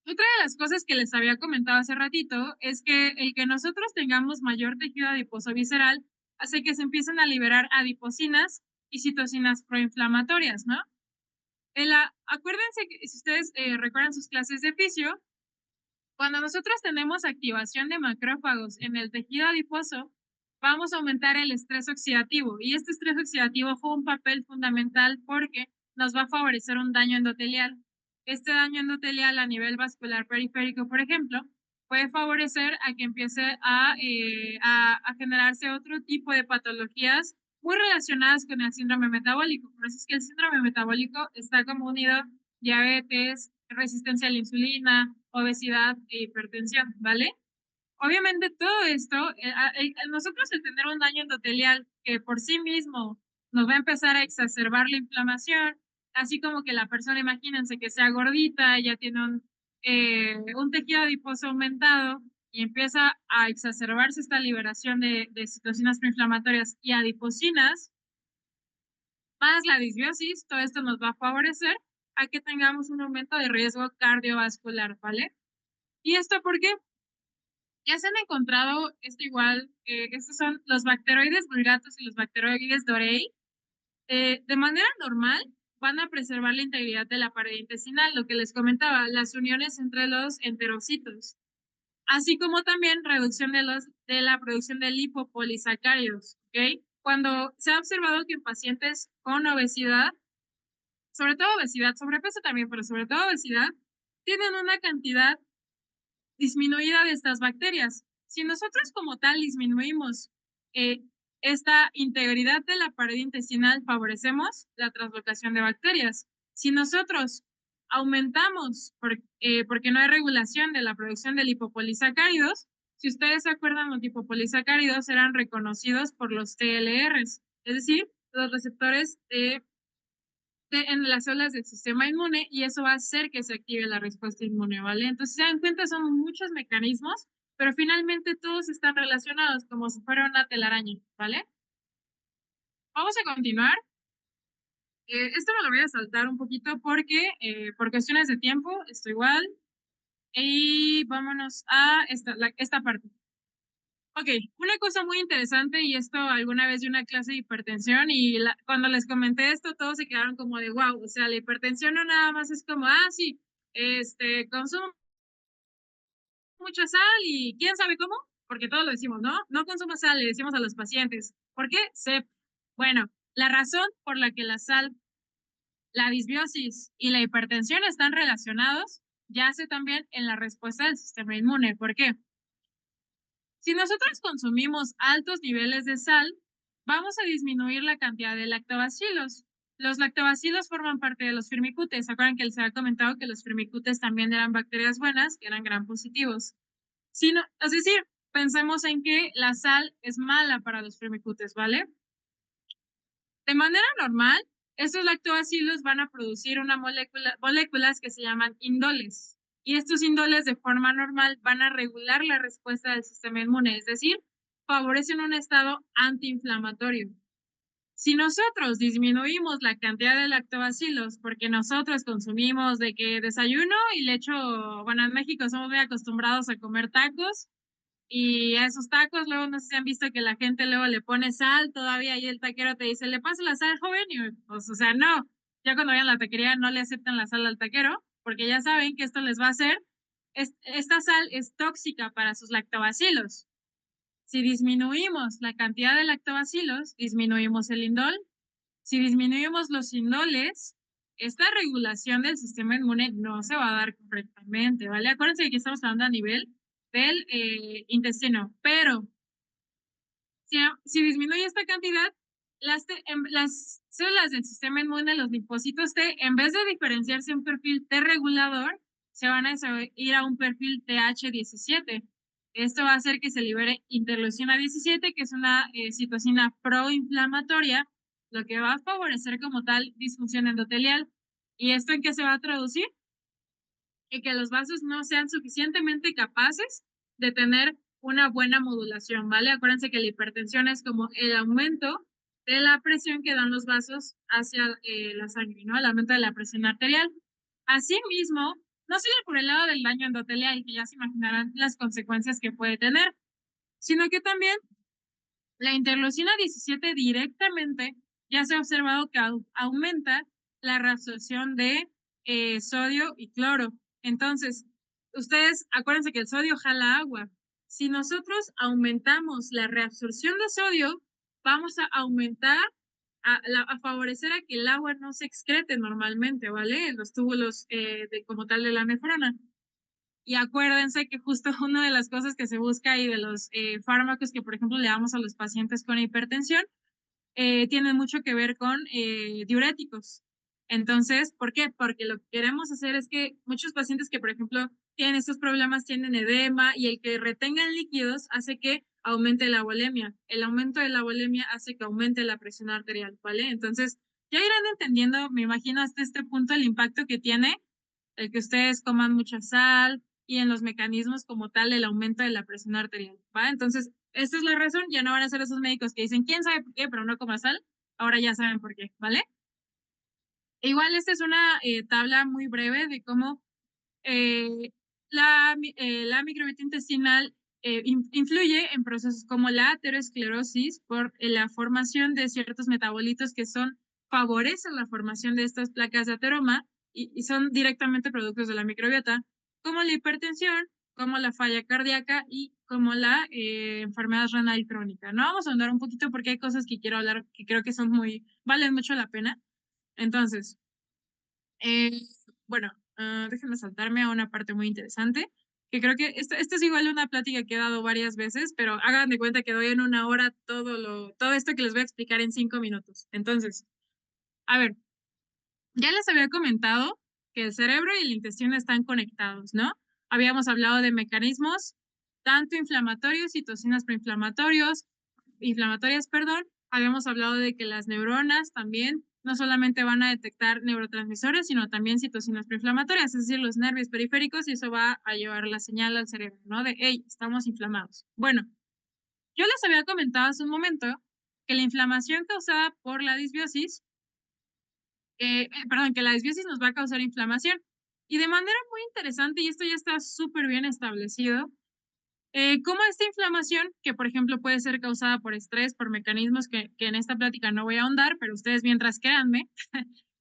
Otra de las cosas que les había comentado hace ratito es que el que nosotros tengamos mayor tejido adiposo visceral hace que se empiecen a liberar adipocinas y citocinas proinflamatorias, ¿no? Acuérdense que si ustedes recuerdan sus clases de fisio, cuando nosotros tenemos activación de macrófagos en el tejido adiposo, vamos a aumentar el estrés oxidativo y este estrés oxidativo juega un papel fundamental porque nos va a favorecer un daño endotelial. Este daño endotelial a nivel vascular periférico, por ejemplo, puede favorecer a que empiece a generarse otro tipo de patologías muy relacionadas con el síndrome metabólico. Por eso es que el síndrome metabólico está como unido diabetes, resistencia a la insulina, obesidad e hipertensión, ¿vale? Obviamente todo esto, nosotros el tener un daño endotelial que por sí mismo nos va a empezar a exacerbar la inflamación, así como que la persona, imagínense que sea gordita, ya tiene un tejido adiposo aumentado y empieza a exacerbarse esta liberación de citocinas proinflamatorias y adipocinas, más la disbiosis, todo esto nos va a favorecer a que tengamos un aumento de riesgo cardiovascular, ¿vale? ¿Y esto por qué? Ya se han encontrado, esto igual, estos son los bacteroides vulgatus y los bacteroides dorei. De manera normal, van a preservar la integridad de la pared intestinal, lo que les comentaba, las uniones entre los enterocitos, así como también reducción de la producción de lipopolisacáridos, ¿ok? Cuando se ha observado que en pacientes con obesidad, sobre todo obesidad, sobrepeso también, pero sobre todo obesidad, tienen una cantidad disminuida de estas bacterias. Si nosotros como tal disminuimos eh, esta integridad de la pared intestinal, favorecemos la translocación de bacterias. Si nosotros aumentamos, porque no hay regulación de la producción de lipopolisacáridos, si ustedes se acuerdan, los lipopolisacáridos eran reconocidos por los TLRs, es decir, los receptores en las células del sistema inmune y eso va a hacer que se active la respuesta inmune, ¿vale? Entonces, se dan cuenta, son muchos mecanismos, pero finalmente todos están relacionados como si fuera una telaraña, ¿vale? Vamos a continuar. Esto me lo voy a saltar un poquito porque por cuestiones de tiempo, esto igual. Y vámonos a esta parte. Ok, una cosa muy interesante, y esto alguna vez de una clase de hipertensión, y cuando les comenté esto, todos se quedaron como de wow, o sea, la hipertensión no nada más es como, sí, consumo mucha sal y quién sabe cómo, porque todos lo decimos, ¿no? No consumo sal, le decimos a los pacientes. ¿Por qué? Bueno, la razón por la que la sal, la disbiosis y la hipertensión están relacionados yace también en la respuesta del sistema inmune. ¿Por qué? Si nosotros consumimos altos niveles de sal, vamos a disminuir la cantidad de lactobacilos. Los lactobacilos forman parte de los firmicutes. ¿Se acuerdan que les había comentado que los firmicutes también eran bacterias buenas, que eran gram positivos? Si no, es decir, pensemos en que la sal es mala para los firmicutes, ¿vale? De manera normal, estos lactobacilos van a producir moléculas que se llaman indoles. Y estos indoles de forma normal van a regular la respuesta del sistema inmune, es decir, favorecen un estado antiinflamatorio. Si nosotros disminuimos la cantidad de lactobacilos porque nosotros consumimos de que desayuno y le echo, bueno, en México somos muy acostumbrados a comer tacos y a esos tacos, luego no sé si han visto que la gente luego le pone sal todavía y el taquero te dice, ¿le paso la sal, joven? Y pues, o sea, no. Ya cuando vayan a la taquería no le aceptan la sal al taquero porque ya saben que esto les va a hacer. Esta sal es tóxica para sus lactobacilos. Si disminuimos la cantidad de lactobacilos, disminuimos el indol. Si disminuimos los indoles, esta regulación del sistema inmune no se va a dar correctamente, ¿vale? Acuérdense que estamos hablando a nivel del intestino, pero si disminuye esta cantidad, las células del sistema inmune, los linfocitos T, en vez de diferenciarse un perfil T regulador, se van a ir a un perfil TH17. Esto va a hacer que se libere interleucina 17, que es una citocina proinflamatoria, lo que va a favorecer como tal disfunción endotelial. ¿Y esto en qué se va a traducir? En que los vasos no sean suficientemente capaces de tener una buena modulación, ¿vale? Acuérdense que la hipertensión es como el aumento de la presión que dan los vasos hacia la sangre, ¿no? El aumento de la presión arterial. Asimismo, no solo por el lado del daño endotelial, que ya se imaginarán las consecuencias que puede tener, sino que también la interleucina 17 directamente ya se ha observado que aumenta la reabsorción de sodio y cloro. Entonces, ustedes acuérdense que el sodio jala agua. Si nosotros aumentamos la reabsorción de sodio, vamos a aumentar, a favorecer a que el agua no se excrete normalmente, ¿vale? En los túbulos como tal de la nefrona. Y acuérdense que justo una de las cosas que se busca y de los fármacos que, por ejemplo, le damos a los pacientes con hipertensión, tienen mucho que ver con diuréticos. Entonces, ¿por qué? Porque lo que queremos hacer es que muchos pacientes que, por ejemplo, tienen estos problemas, tienen edema y el que retengan líquidos hace que aumente la volemia. El aumento de la volemia hace que aumente la presión arterial, ¿vale? Entonces, ya irán entendiendo, me imagino, hasta este punto el impacto que tiene el que ustedes coman mucha sal y en los mecanismos como tal el aumento de la presión arterial, ¿va? Entonces, esta es la razón, ya no van a ser esos médicos que dicen, quién sabe por qué, pero no coma sal, ahora ya saben por qué, ¿vale? Igual esta es una tabla muy breve de cómo eh, la microbiota intestinal influye en procesos como la aterosclerosis por la formación de ciertos metabolitos que favorecen la formación de estas placas de ateroma y son directamente productos de la microbiota, como la hipertensión, como la falla cardíaca y como la enfermedad renal crónica. No vamos a andar un poquito porque hay cosas que quiero hablar que creo que valen mucho la pena. Entonces, eh, bueno, déjenme saltarme a una parte muy interesante, que creo que esto es igual una plática que he dado varias veces, pero hagan de cuenta que doy en una hora todo esto que les voy a explicar en 5 minutos. Entonces, a ver, ya les había comentado que el cerebro y el intestino están conectados, ¿no? Habíamos hablado de mecanismos tanto inflamatorios, citocinas inflamatorias, perdón. Habíamos hablado de que las neuronas también no solamente van a detectar neurotransmisores, sino también citocinas proinflamatorias, es decir, los nervios periféricos, y eso va a llevar la señal al cerebro, ¿no? De, hey, estamos inflamados. Bueno, yo les había comentado hace un momento que la inflamación causada por la disbiosis perdón, que la disbiosis nos va a causar inflamación. Y de manera muy interesante, y esto ya está súper bien establecido, cómo esta inflamación, que por ejemplo puede ser causada por estrés, por mecanismos que en esta plática no voy a ahondar, pero ustedes mientras créanme,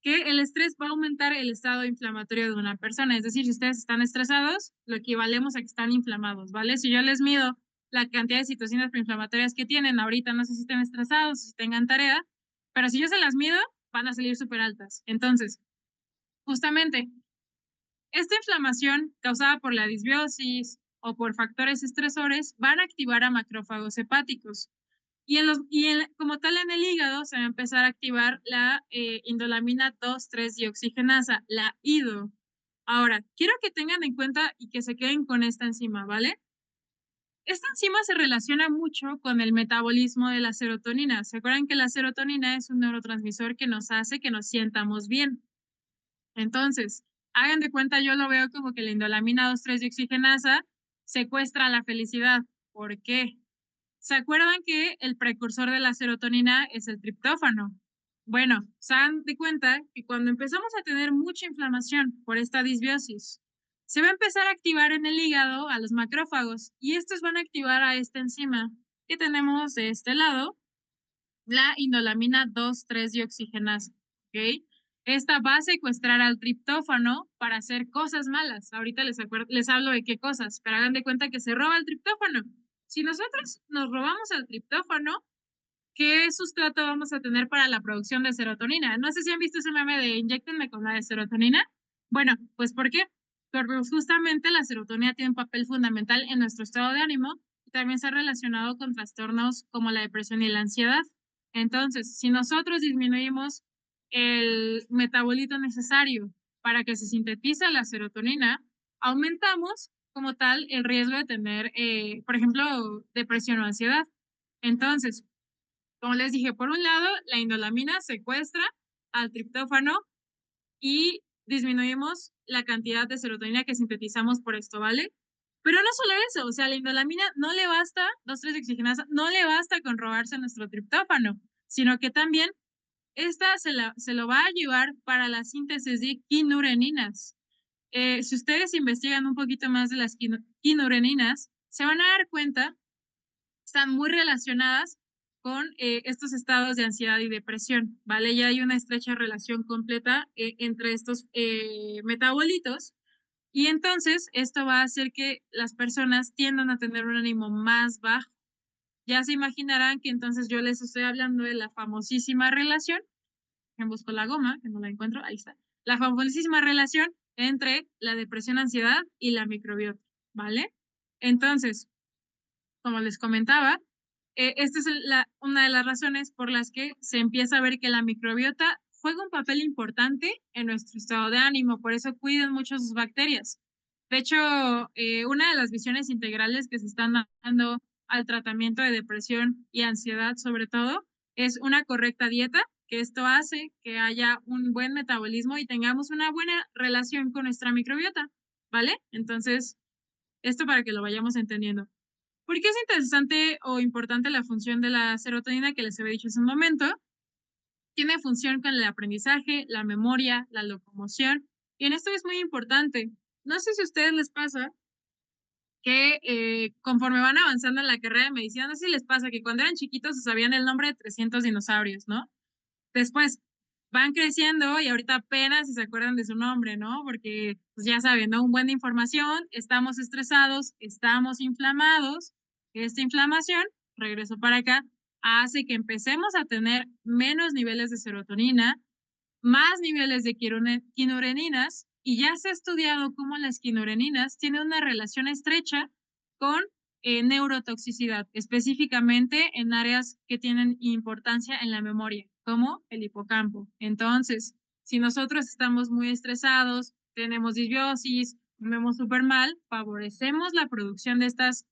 que el estrés va a aumentar el estado inflamatorio de una persona. Es decir, si ustedes están estresados, lo equivalemos a que están inflamados, ¿vale? Si yo les mido la cantidad de citocinas proinflamatorias que tienen. Ahorita no sé si estén estresados, si tengan tarea, pero si yo se las mido, van a salir súper altas. Entonces, justamente, esta inflamación causada por la disbiosis o por factores estresores van a activar a macrófagos hepáticos. Como tal en el hígado se va a empezar a activar la indolamina 2,3-dioxigenasa, la IDO. Ahora, quiero que tengan en cuenta y que se queden con esta enzima, ¿vale? Esta enzima se relaciona mucho con el metabolismo de la serotonina. ¿Se acuerdan que la serotonina es un neurotransmisor que nos hace que nos sientamos bien? Entonces, hagan de cuenta, yo lo veo como que la indolamina 2,3-dioxigenasa secuestra la felicidad. ¿Por qué? ¿Se acuerdan que el precursor de la serotonina es el triptófano? Bueno, se dan de cuenta que cuando empezamos a tener mucha inflamación por esta disbiosis, se va a empezar a activar en el hígado a los macrófagos y estos van a activar a esta enzima que tenemos de este lado, la indolamina 2,3-dioxigenasa, ¿ok? Esta va a secuestrar al triptófano para hacer cosas malas. Ahorita les hablo de qué cosas, pero hagan de cuenta que se roba el triptófano. Si nosotros nos robamos al triptófano, ¿qué sustrato vamos a tener para la producción de serotonina? No sé si han visto ese meme de inyéctenme con la de serotonina. Bueno, pues ¿por qué? Porque justamente la serotonina tiene un papel fundamental en nuestro estado de ánimo y también está relacionado con trastornos como la depresión y la ansiedad. Entonces, si nosotros disminuimos el metabolito necesario para que se sintetice la serotonina, aumentamos como tal el riesgo de tener, por ejemplo, depresión o ansiedad. Entonces, como les dije, por un lado, la indolamina secuestra al triptófano y disminuimos la cantidad de serotonina que sintetizamos por esto, ¿vale? Pero no solo eso, o sea, la indolamina no le basta, 2,3-dioxigenasa, no le basta con robarse nuestro triptófano, sino que también esta se lo va a llevar para la síntesis de quinureninas. Si ustedes investigan un poquito más de las quinureninas, se van a dar cuenta están muy relacionadas con estos estados de ansiedad y depresión, ¿vale? Ya hay una estrecha relación completa entre estos metabolitos y entonces esto va a hacer que las personas tiendan a tener un ánimo más bajo. Ya se imaginarán que entonces yo les estoy hablando de la famosísima relación, que busco la goma, que no la encuentro, ahí está, la famosísima relación entre la depresión, ansiedad y la microbiota, ¿vale? Entonces, como les comentaba, esta es una de las razones por las que se empieza a ver que la microbiota juega un papel importante en nuestro estado de ánimo, por eso cuiden mucho sus bacterias. De hecho, una de las visiones integrales que se están dando al tratamiento de depresión y ansiedad, sobre todo, es una correcta dieta, que esto hace que haya un buen metabolismo y tengamos una buena relación con nuestra microbiota, ¿vale? Entonces, esto para que lo vayamos entendiendo. ¿Por qué es interesante o importante la función de la serotonina que les había dicho hace un momento? Tiene función con el aprendizaje, la memoria, la locomoción, y en esto es muy importante. No sé si a ustedes les pasa que conforme van avanzando en la carrera de medicina, no sé si les pasa que cuando eran chiquitos se sabían el nombre de 300 dinosaurios, ¿no? Después van creciendo y ahorita apenas si se acuerdan de su nombre, ¿no? Porque, pues ya saben, ¿no? Un buen de información, estamos estresados, estamos inflamados. Esta inflamación, regreso para acá, hace que empecemos a tener menos niveles de serotonina, más niveles de quinureninas, y ya se ha estudiado cómo las quinureninas tienen una relación estrecha con neurotoxicidad, específicamente en áreas que tienen importancia en la memoria, como el hipocampo. Entonces, si nosotros estamos muy estresados, tenemos disbiosis, comemos súper mal, favorecemos la producción de estas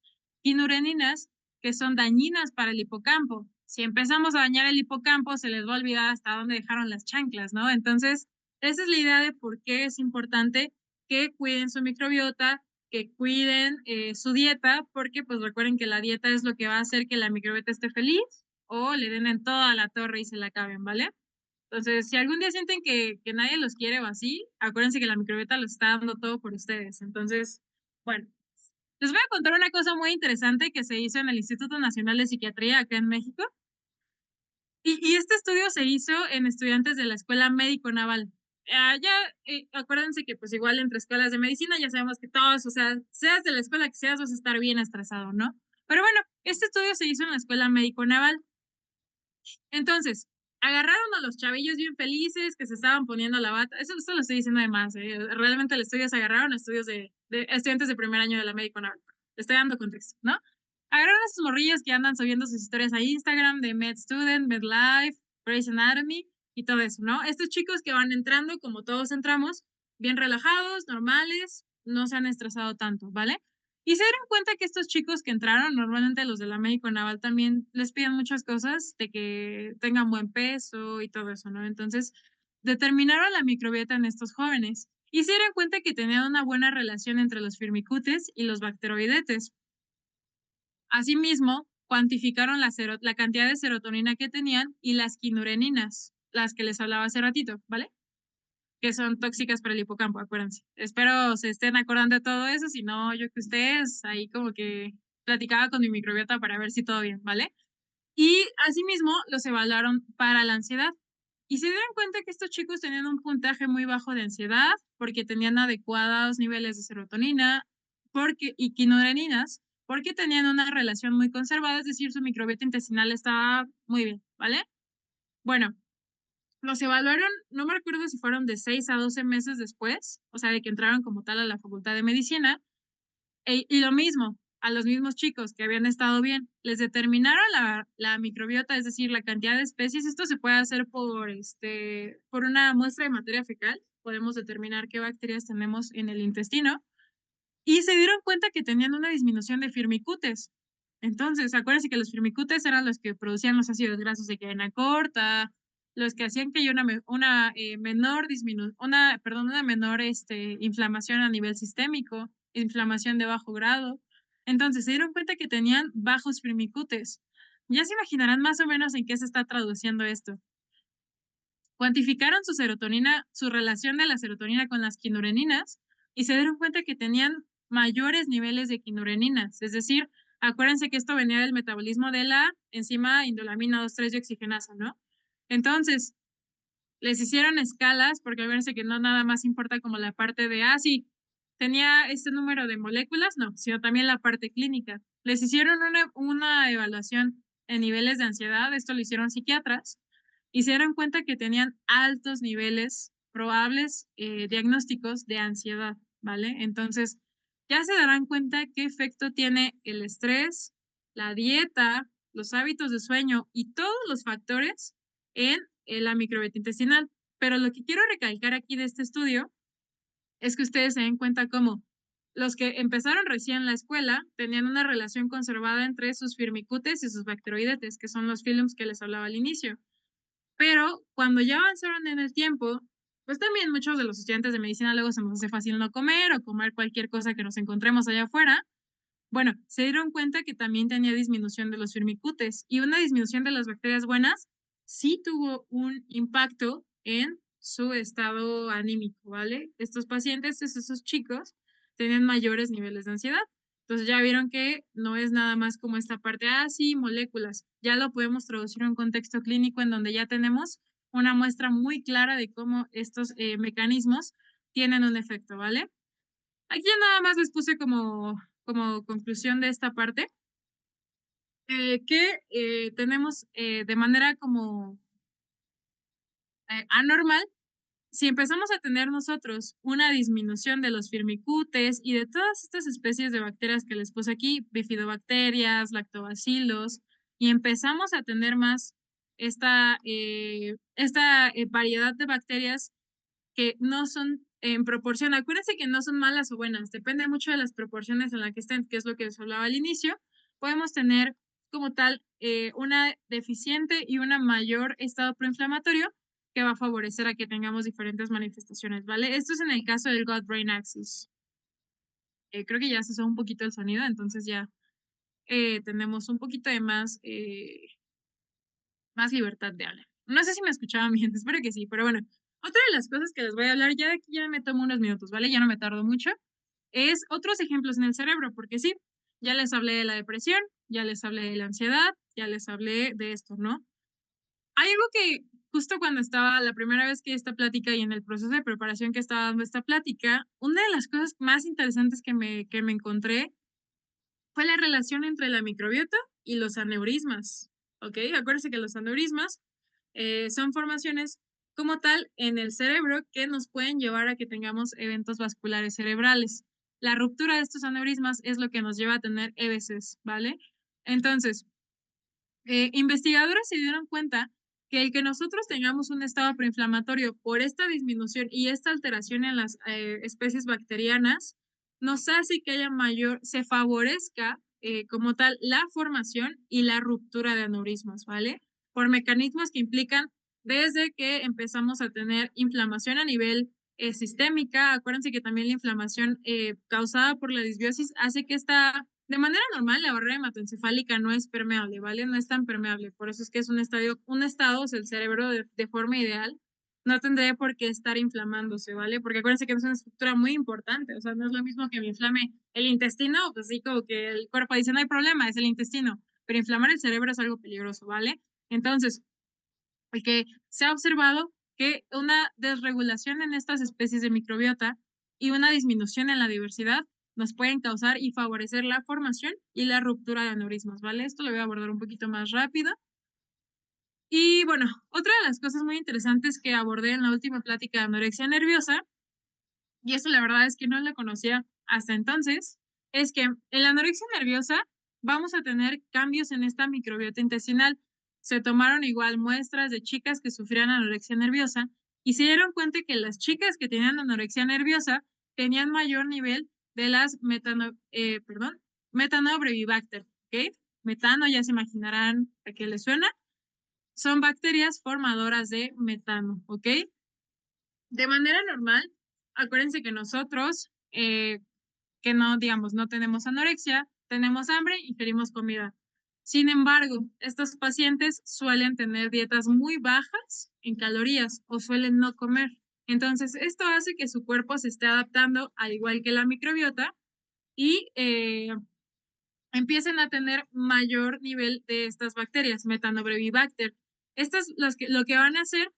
quinureninas que son dañinas para el hipocampo. Si empezamos a dañar el hipocampo, se les va a olvidar hasta dónde dejaron las chanclas, ¿no? Entonces, esa es la idea de por qué es importante que cuiden su microbiota, que cuiden su dieta, porque pues recuerden que la dieta es lo que va a hacer que la microbiota esté feliz o le den en toda la torre y se la acaben, ¿vale? Entonces, si algún día sienten que nadie los quiere o así, acuérdense que la microbiota los está dando todo por ustedes. Entonces, bueno, les voy a contar una cosa muy interesante que se hizo en el Instituto Nacional de Psiquiatría acá en México. Y este estudio se hizo en estudiantes de la Escuela Médico Naval. Ya, acuérdense que pues igual entre escuelas de medicina ya sabemos que todos, o sea, seas de la escuela que seas, vas a estar bien estresado, ¿no? Pero bueno, este estudio se hizo en la Escuela Médico Naval. Entonces, agarraron a los chavillos bien felices que se estaban poniendo la bata. Eso lo estoy diciendo de más, realmente el estudio se agarraron a estudios de estudiantes de primer año de la Médico Naval. Le estoy dando contexto, ¿no? Agarraron a esos morrillos que andan subiendo sus historias a Instagram de Med Student, Med Life, Grey's Anatomy y todo eso, ¿no? Estos chicos que van entrando, como todos entramos, bien relajados, normales, no se han estresado tanto, ¿vale? Y se dieron cuenta que estos chicos que entraron, normalmente los de la Médico Naval también les piden muchas cosas, de que tengan buen peso y todo eso, ¿no? Entonces, determinaron la microbiota en estos jóvenes y se dieron cuenta que tenían una buena relación entre los firmicutes y los bacteroidetes. Asimismo, cuantificaron la cantidad de serotonina que tenían y las quinureninas, las que les hablaba hace ratito, ¿vale? Que son tóxicas para el hipocampo, acuérdense. Espero se estén acordando de todo eso, si no, yo que ustedes ahí como que platicaba con mi microbiota para ver si todo bien, ¿vale? Y asimismo los evaluaron para la ansiedad. Y se dieron cuenta que estos chicos tenían un puntaje muy bajo de ansiedad porque tenían adecuados niveles de serotonina y quinureninas, porque tenían una relación muy conservada, es decir, su microbiota intestinal estaba muy bien, ¿vale? Bueno, los evaluaron, no me recuerdo si fueron de 6 a 12 meses después, o sea, de que entraron como tal a la facultad de medicina, y lo mismo, a los mismos chicos que habían estado bien, les determinaron la microbiota, es decir, la cantidad de especies. Esto se puede hacer por una muestra de materia fecal, podemos determinar qué bacterias tenemos en el intestino, y se dieron cuenta que tenían una disminución de firmicutes. Entonces, acuérdense que los firmicutes eran los que producían los ácidos grasos de cadena corta, los que hacían que haya una menor inflamación a nivel sistémico, inflamación de bajo grado. Entonces, se dieron cuenta que tenían bajos firmicutes. Ya se imaginarán más o menos en qué se está traduciendo esto. Cuantificaron su serotonina, su relación de la serotonina con las quinureninas y se dieron cuenta que tenían mayores niveles de quinureninas. Es decir, acuérdense que esto venía del metabolismo de la enzima indolamina 2,3-dioxigenasa, ¿no? Entonces, les hicieron escalas, porque acuérdense que no nada más importa como la parte de, sí, tenía este número de moléculas, no, sino también la parte clínica. Les hicieron una evaluación en niveles de ansiedad, esto lo hicieron psiquiatras, y se dieron cuenta que tenían altos niveles probables diagnósticos de ansiedad, ¿vale? Entonces, ya se darán cuenta qué efecto tiene el estrés, la dieta, los hábitos de sueño y todos los factores en la microbiota intestinal. Pero lo que quiero recalcar aquí de este estudio es que ustedes se den cuenta cómo los que empezaron recién la escuela tenían una relación conservada entre sus firmicutes y sus bacteroidetes, que son los films que les hablaba al inicio. Pero cuando ya avanzaron en el tiempo, pues también muchos de los estudiantes de medicina luego se nos hace fácil no comer o comer cualquier cosa que nos encontremos allá afuera. Bueno, se dieron cuenta que también tenía disminución de los firmicutes y una disminución de las bacterias buenas sí tuvo un impacto en su estado anímico, ¿vale? Estos pacientes, esos chicos, tenían mayores niveles de ansiedad. Entonces ya vieron que no es nada más como esta parte, sí, moléculas. Ya lo podemos traducir en un contexto clínico en donde ya tenemos una muestra muy clara de cómo estos mecanismos tienen un efecto, ¿vale? Aquí ya nada más les puse como conclusión de esta parte, que tenemos de manera como anormal, si empezamos a tener nosotros una disminución de los firmicutes y de todas estas especies de bacterias que les puse aquí, bifidobacterias, lactobacilos, y empezamos a tener más esta variedad de bacterias que no son en proporción. Acuérdense que no son malas o buenas, depende mucho de las proporciones en las que estén, que es lo que les hablaba al inicio. Podemos tener como tal una deficiente y una mayor estado proinflamatorio que va a favorecer a que tengamos diferentes manifestaciones, ¿vale? Esto es en el caso del gut-brain axis. Creo que ya se usó un poquito el sonido, entonces ya tenemos un poquito de más libertad de hablar. No sé si me escuchaban bien, espero que sí, pero bueno, otra de las cosas que les voy a hablar, ya de aquí ya me tomo unos minutos, ¿vale? Ya no me tardo mucho, es otros ejemplos en el cerebro, porque sí, ya les hablé de la depresión, ya les hablé de la ansiedad, ya les hablé de esto, ¿no? Hay algo que justo cuando estaba la primera vez que esta plática y en el proceso de preparación que estaba dando esta plática, una de las cosas más interesantes que me encontré fue la relación entre la microbiota y los aneurismas, ¿ok? Acuérdense que los aneurismas son formaciones como tal en el cerebro que nos pueden llevar a que tengamos eventos vasculares cerebrales. La ruptura de estos aneurismas es lo que nos lleva a tener EBCs, ¿vale? Entonces, investigadores se dieron cuenta que el que nosotros tengamos un estado preinflamatorio por esta disminución y esta alteración en las especies bacterianas nos hace que haya mayor, se favorezca como tal la formación y la ruptura de aneurismas, ¿vale? Por mecanismos que implican desde que empezamos a tener inflamación a nivel sistémica. Acuérdense que también la inflamación causada por la disbiosis hace que esta de manera normal, la barrera hematoencefálica no es permeable, ¿vale? No es tan permeable. Por eso es que es un estado, o sea, el cerebro de forma ideal no tendría por qué estar inflamándose, ¿vale? Porque acuérdense que es una estructura muy importante, o sea, no es lo mismo que me inflame el intestino, pues sí, como que el cuerpo dice, no hay problema, es el intestino, pero inflamar el cerebro es algo peligroso, ¿vale? Entonces, porque se ha observado que una desregulación en estas especies de microbiota y una disminución en la diversidad nos pueden causar y favorecer la formación y la ruptura de aneurismas, ¿vale? Esto lo voy a abordar un poquito más rápido. Y bueno, otra de las cosas muy interesantes que abordé en la última plática de anorexia nerviosa, y eso la verdad es que no lo conocía hasta entonces, es que en la anorexia nerviosa vamos a tener cambios en esta microbiota intestinal. Se tomaron igual muestras de chicas que sufrían anorexia nerviosa y se dieron cuenta que las chicas que tenían anorexia nerviosa tenían mayor nivel de las Methanobrevibacter, ¿ok? Metano, ya se imaginarán a qué les suena, son bacterias formadoras de metano, ¿ok? De manera normal, acuérdense que nosotros, que no, digamos, no tenemos anorexia, tenemos hambre, ingerimos comida. Sin embargo, estos pacientes suelen tener dietas muy bajas en calorías o suelen no comer. Entonces, esto hace que su cuerpo se esté adaptando al igual que la microbiota y empiecen a tener mayor nivel de estas bacterias, Methanobrevibacter. Estas lo que van a hacer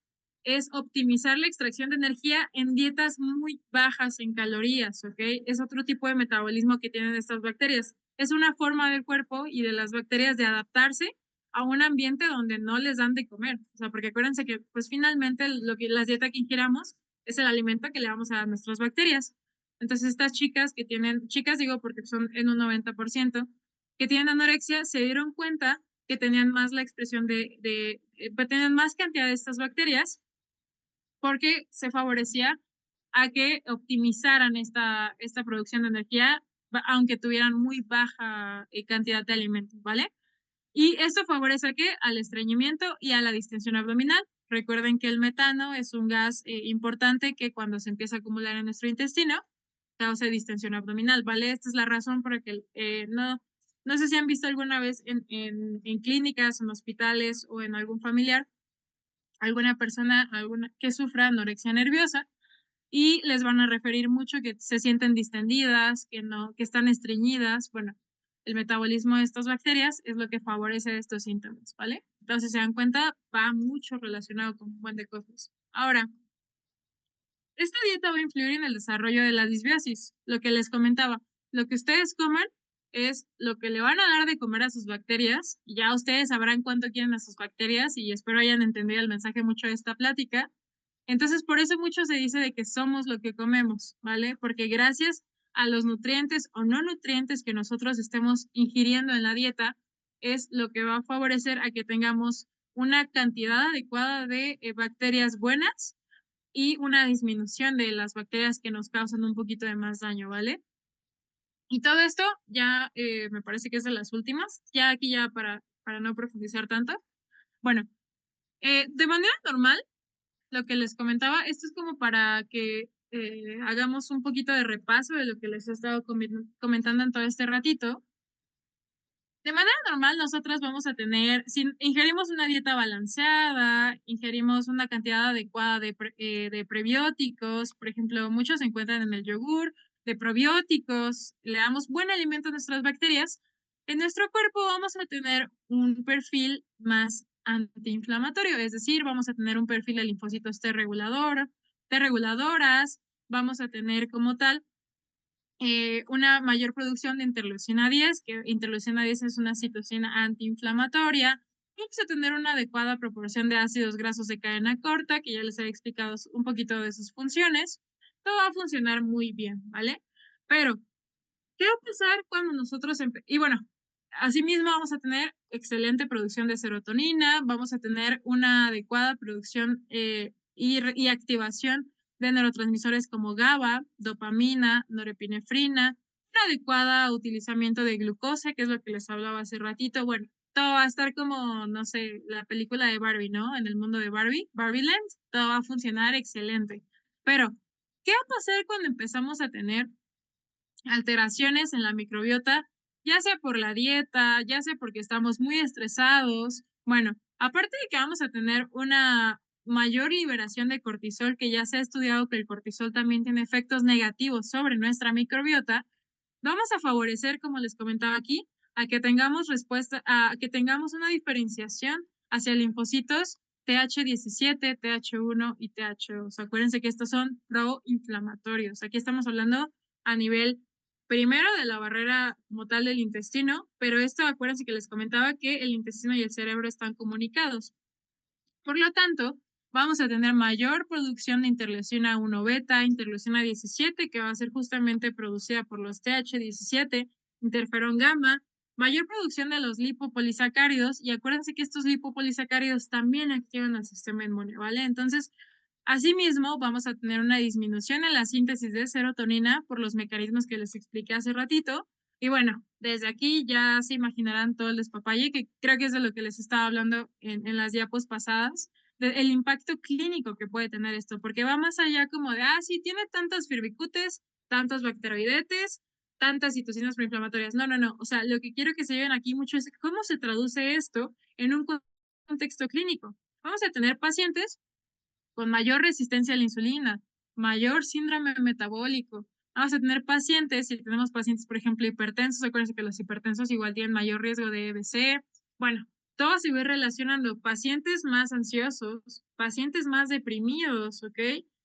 es optimizar la extracción de energía en dietas muy bajas en calorías, ¿ok? Es otro tipo de metabolismo que tienen estas bacterias. Es una forma del cuerpo y de las bacterias de adaptarse a un ambiente donde no les dan de comer. O sea, porque acuérdense que pues finalmente las dietas que ingiramos es el alimento que le vamos a dar a nuestras bacterias. Entonces estas chicas que tienen, chicas digo porque son en un 90%, que tienen anorexia se dieron cuenta que tenían más la expresión tenían más cantidad de estas bacterias porque se favorecía a que optimizaran esta producción de energía, aunque tuvieran muy baja cantidad de alimentos, ¿vale? Y esto favorece a qué? Al estreñimiento y a la distensión abdominal. Recuerden que el metano es un gas importante que cuando se empieza a acumular en nuestro intestino causa distensión abdominal, ¿vale? Esta es la razón por la que no sé si han visto alguna vez en clínicas, en hospitales o en algún familiar, alguna persona que sufra anorexia nerviosa y les van a referir mucho que se sienten distendidas, que están estreñidas. Bueno, el metabolismo de estas bacterias es lo que favorece estos síntomas, ¿vale? Entonces, se dan cuenta, va mucho relacionado con un buen de cosas. Ahora, esta dieta va a influir en el desarrollo de la disbiosis, lo que les comentaba. Lo que ustedes coman es lo que le van a dar de comer a sus bacterias, y ya ustedes sabrán cuánto quieren a sus bacterias, y espero hayan entendido el mensaje mucho de esta plática. Entonces, por eso mucho se dice de que somos lo que comemos, ¿vale? Porque gracias a los nutrientes o no nutrientes que nosotros estemos ingiriendo en la dieta, es lo que va a favorecer a que tengamos una cantidad adecuada de bacterias buenas y una disminución de las bacterias que nos causan un poquito de más daño, ¿vale? Y todo esto ya me parece que es de las últimas, ya aquí ya para no profundizar tanto. Bueno, de manera normal, lo que les comentaba, esto es como para que hagamos un poquito de repaso de lo que les he estado comentando en todo este ratito. De manera normal, nosotras vamos a tener, si ingerimos una dieta balanceada, ingerimos una cantidad adecuada de prebióticos, por ejemplo, muchos se encuentran en el yogur, de probióticos, le damos buen alimento a nuestras bacterias, en nuestro cuerpo vamos a tener un perfil más antiinflamatorio, es decir, vamos a tener un perfil de linfocitos T reguladoras, vamos a tener como tal una mayor producción de interleucina 10, que interleucina 10 es una citocina antiinflamatoria. Vamos a tener una adecuada proporción de ácidos grasos de cadena corta, que ya les he explicado un poquito de sus funciones. Todo va a funcionar muy bien, ¿vale? Pero ¿qué va a pasar cuando nosotros y bueno, asimismo vamos a tener excelente producción de serotonina, vamos a tener una adecuada producción y activación de neurotransmisores como GABA, dopamina, norepinefrina, un adecuado utilizamiento de glucosa, que es lo que les hablaba hace ratito. Bueno, todo va a estar como, no sé, la película de Barbie, ¿no? En el mundo de Barbie, Barbieland, todo va a funcionar excelente. Pero, ¿qué va a pasar cuando empezamos a tener alteraciones en la microbiota, ya sea por la dieta, ya sea porque estamos muy estresados? Bueno, aparte de que vamos a tener una mayor liberación de cortisol, que ya se ha estudiado que el cortisol también tiene efectos negativos sobre nuestra microbiota, vamos a favorecer, como les comentaba aquí, a que tengamos a que tengamos una diferenciación hacia linfocitos TH17, TH1 y TH2. Acuérdense que estos son proinflamatorios. Aquí estamos hablando a nivel primero de la barrera como tal del intestino, pero esto acuérdense que les comentaba que el intestino y el cerebro están comunicados. Por lo tanto, vamos a tener mayor producción de interleucina 1 beta, interleucina 17, que va a ser justamente producida por los TH17, interferón gamma, mayor producción de los lipopolisacáridos, y acuérdense que estos lipopolisacáridos también activan el sistema inmune, ¿vale? Entonces, asimismo, vamos a tener una disminución en la síntesis de serotonina por los mecanismos que les expliqué hace ratito. Y bueno, desde aquí ya se imaginarán todo el despapalle, que creo que es de lo que les estaba hablando en las diapos pasadas, el impacto clínico que puede tener esto, porque va más allá como de, sí, tiene tantas firbicutes, tantos bacteroidetes, tantas citocinas proinflamatorias. No, no, no. O sea, lo que quiero que se lleven aquí mucho es cómo se traduce esto en un contexto clínico. Vamos a tener pacientes con mayor resistencia a la insulina, mayor síndrome metabólico. Vamos a tener pacientes, si tenemos pacientes, por ejemplo, hipertensos, acuérdense que los hipertensos igual tienen mayor riesgo de EBC. Bueno, todo se va relacionando. Pacientes más ansiosos, pacientes más deprimidos, ¿ok?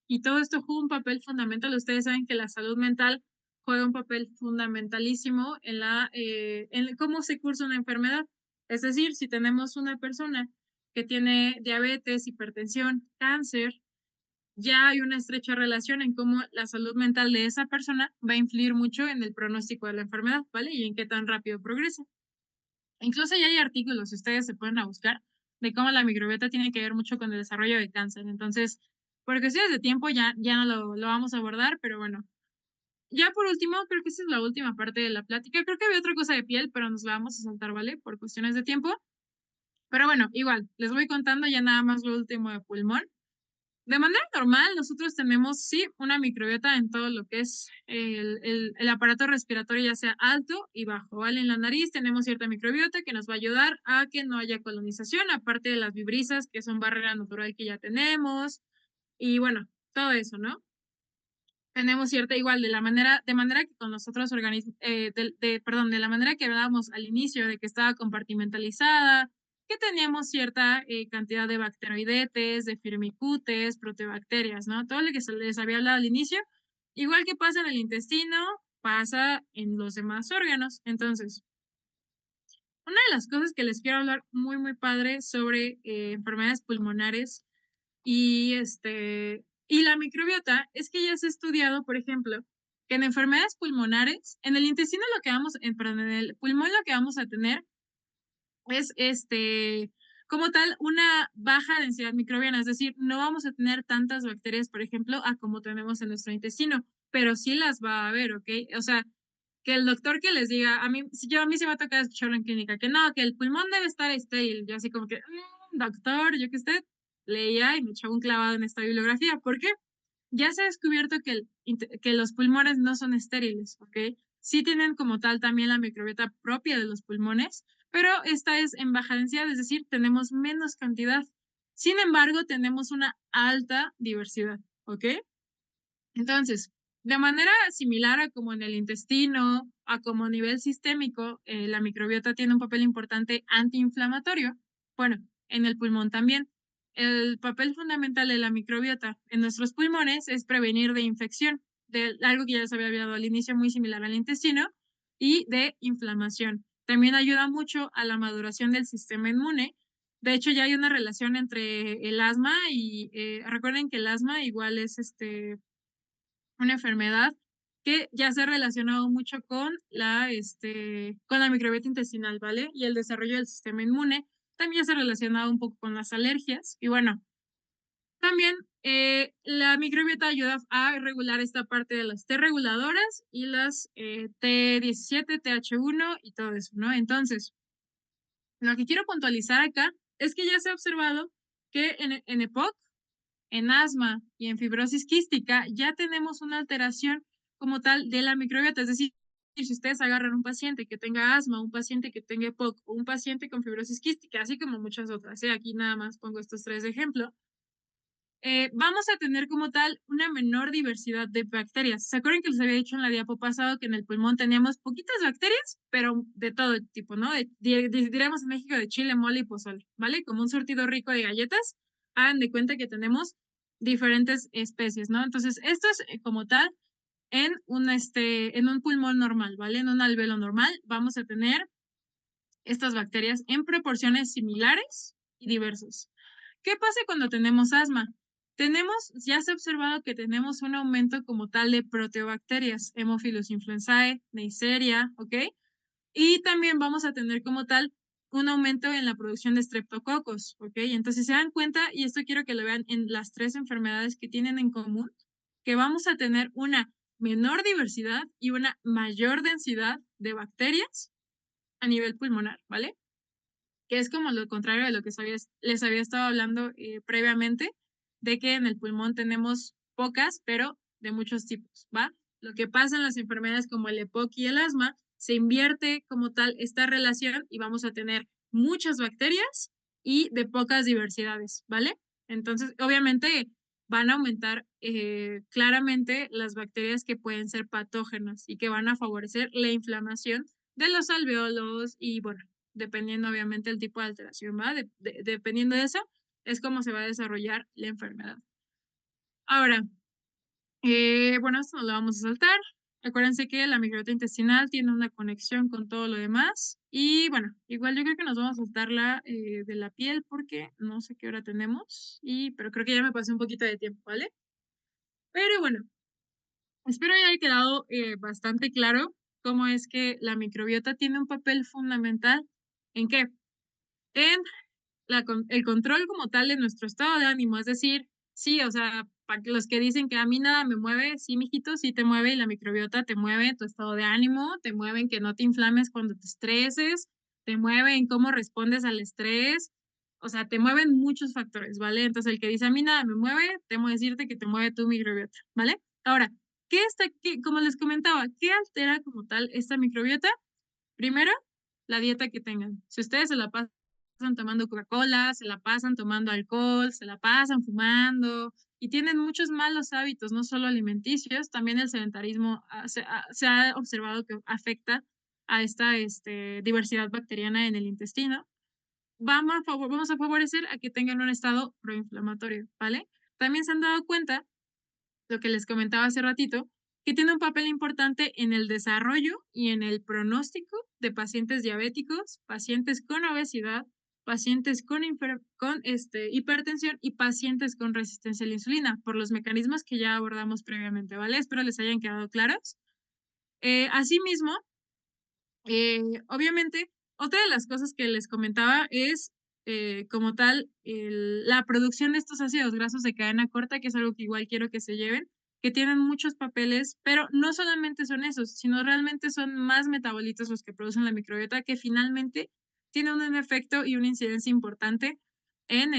Y todo esto juega un papel fundamental. Ustedes saben que la salud mental juega un papel fundamentalísimo en cómo se cursa una enfermedad. Es decir, si tenemos una persona que tiene diabetes, hipertensión, cáncer, ya hay una estrecha relación en cómo la salud mental de esa persona va a influir mucho en el pronóstico de la enfermedad, ¿vale? Y en qué tan rápido progresa. Incluso ya hay artículos, si ustedes se pueden a buscar, de cómo la microbiota tiene que ver mucho con el desarrollo de cáncer. Entonces, por cuestiones de tiempo ya no lo vamos a abordar, pero bueno. Ya por último, creo que esa es la última parte de la plática. Creo que había otra cosa de piel, pero nos la vamos a saltar, ¿vale? Por cuestiones de tiempo. Pero bueno, igual, les voy contando ya nada más lo último de pulmón. De manera normal, nosotros tenemos, sí, una microbiota en todo lo que es el aparato respiratorio, ya sea alto y bajo, ¿vale? En la nariz tenemos cierta microbiota que nos va a ayudar a que no haya colonización, aparte de las vibrisas, que son barrera natural que ya tenemos, y bueno, todo eso, ¿no? Tenemos cierta igual, de manera que con los otros organismos, perdón, de la manera que hablábamos al inicio, de que estaba compartimentalizada, que teníamos cierta cantidad de bacteroidetes, de firmicutes, proteobacterias, ¿no? Todo lo que se les había hablado al inicio, igual que pasa en el intestino, pasa en los demás órganos. Entonces, una de las cosas que les quiero hablar muy, muy padre sobre enfermedades pulmonares y la microbiota es que ya se ha estudiado, por ejemplo, que en enfermedades pulmonares, en el intestino lo que vamos, perdón, en el pulmón lo que vamos a tener es como tal, una baja densidad microbiana, es decir, no vamos a tener tantas bacterias, por ejemplo, a como tenemos en nuestro intestino, pero sí las va a haber, ¿ok? O sea, que el doctor que les diga, a mí se me ha tocado escucharlo en clínica, que no, que el pulmón debe estar estéril. Yo así como que, doctor, yo que usted leía y me echaba un clavado en esta bibliografía. ¿Por qué? Ya se ha descubierto que los pulmones no son estériles, ¿ok? Sí tienen como tal también la microbiota propia de los pulmones, pero esta es en baja densidad, es decir, tenemos menos cantidad. Sin embargo, tenemos una alta diversidad, ¿ok? Entonces, de manera similar a como en el intestino, a como a nivel sistémico, la microbiota tiene un papel importante antiinflamatorio. Bueno, en el pulmón también. El papel fundamental de la microbiota en nuestros pulmones es prevenir de infección. de algo que ya les había hablado al inicio, muy similar al intestino, y de inflamación. También ayuda mucho a la maduración del sistema inmune. De hecho, ya hay una relación entre el asma y recuerden que el asma igual es una enfermedad que ya se ha relacionado mucho con la microbiota intestinal, ¿vale? Y el desarrollo del sistema inmune también ya se ha relacionado un poco con las alergias. Y bueno, también la microbiota ayuda a regular esta parte de las T reguladoras y las T17, TH1 y todo eso, ¿no? Entonces, lo que quiero puntualizar acá es que ya se ha observado que en EPOC, en asma y en fibrosis quística ya tenemos una alteración como tal de la microbiota. Es decir, si ustedes agarran un paciente que tenga asma, un paciente que tenga EPOC o un paciente con fibrosis quística, así como muchas otras, aquí nada más pongo estos tres de ejemplo, vamos a tener como tal una menor diversidad de bacterias. ¿Se acuerdan que les había dicho en la diapo pasado que en el pulmón teníamos poquitas bacterias, pero de todo tipo, ¿no? Diríamos en México de chile, mole y pozole, ¿vale? Como un surtido rico de galletas. Hagan de cuenta que tenemos diferentes especies, ¿no? Entonces, esto es como tal en un pulmón normal, ¿vale? En un alveolo normal vamos a tener estas bacterias en proporciones similares y diversas. ¿Qué pasa cuando tenemos asma? Ya se ha observado que tenemos un aumento como tal de proteobacterias, Haemophilus influenzae, Neisseria, ¿ok? Y también vamos a tener como tal un aumento en la producción de streptococos, ¿ok? Entonces se dan cuenta, y esto quiero que lo vean en las tres enfermedades que tienen en común, que vamos a tener una menor diversidad y una mayor densidad de bacterias a nivel pulmonar, ¿vale? Que es como lo contrario de lo que les había estado hablando previamente, de que en el pulmón tenemos pocas, pero de muchos tipos, ¿va? Lo que pasa en las enfermedades como el EPOC y el asma, se invierte como tal esta relación y vamos a tener muchas bacterias y de pocas diversidades, ¿vale? Entonces, obviamente van a aumentar claramente las bacterias que pueden ser patógenas y que van a favorecer la inflamación de los alveolos y, bueno, dependiendo obviamente el tipo de alteración, ¿va? Dependiendo de eso, es cómo se va a desarrollar la enfermedad. Ahora, bueno, esto no lo vamos a saltar. Acuérdense que la microbiota intestinal tiene una conexión con todo lo demás. Y bueno, igual yo creo que nos vamos a saltar la de la piel porque no sé qué hora tenemos, pero creo que ya me pasé un poquito de tiempo, ¿vale? Pero bueno, espero haya quedado bastante claro cómo es que la microbiota tiene un papel fundamental. ¿En qué? En el control como tal de nuestro estado de ánimo, es decir, sí, o sea, para los que dicen que a mí nada me mueve, sí, mijito, sí te mueve y la microbiota te mueve tu estado de ánimo, te mueve en que no te inflames cuando te estreses, te mueve en cómo respondes al estrés, o sea, te mueven muchos factores, ¿vale? Entonces, el que dice a mí nada me mueve, temo decirte que te mueve tu microbiota, ¿vale? Ahora, como les comentaba, qué altera como tal esta microbiota? Primero, la dieta que tengan. Si ustedes se la pasan tomando Coca-Cola, se la pasan tomando alcohol, se la pasan fumando y tienen muchos malos hábitos, no solo alimenticios, también el sedentarismo se ha observado que afecta a esta diversidad bacteriana en el intestino. Vamos a favorecer a que tengan un estado proinflamatorio, ¿vale? También se han dado cuenta lo que les comentaba hace ratito, que tiene un papel importante en el desarrollo y en el pronóstico de pacientes diabéticos, pacientes con obesidad, pacientes con hipertensión y pacientes con resistencia a la insulina, por los mecanismos que ya abordamos previamente, ¿vale? Espero les hayan quedado claros. Asimismo, obviamente, otra de las cosas que les comentaba es, como tal, la producción de estos ácidos grasos de cadena corta, que es algo que igual quiero que se lleven, que tienen muchos papeles, pero no solamente son esos, sino realmente son más metabolitos los que producen la microbiota, que finalmente tienen un efecto y una incidencia importante en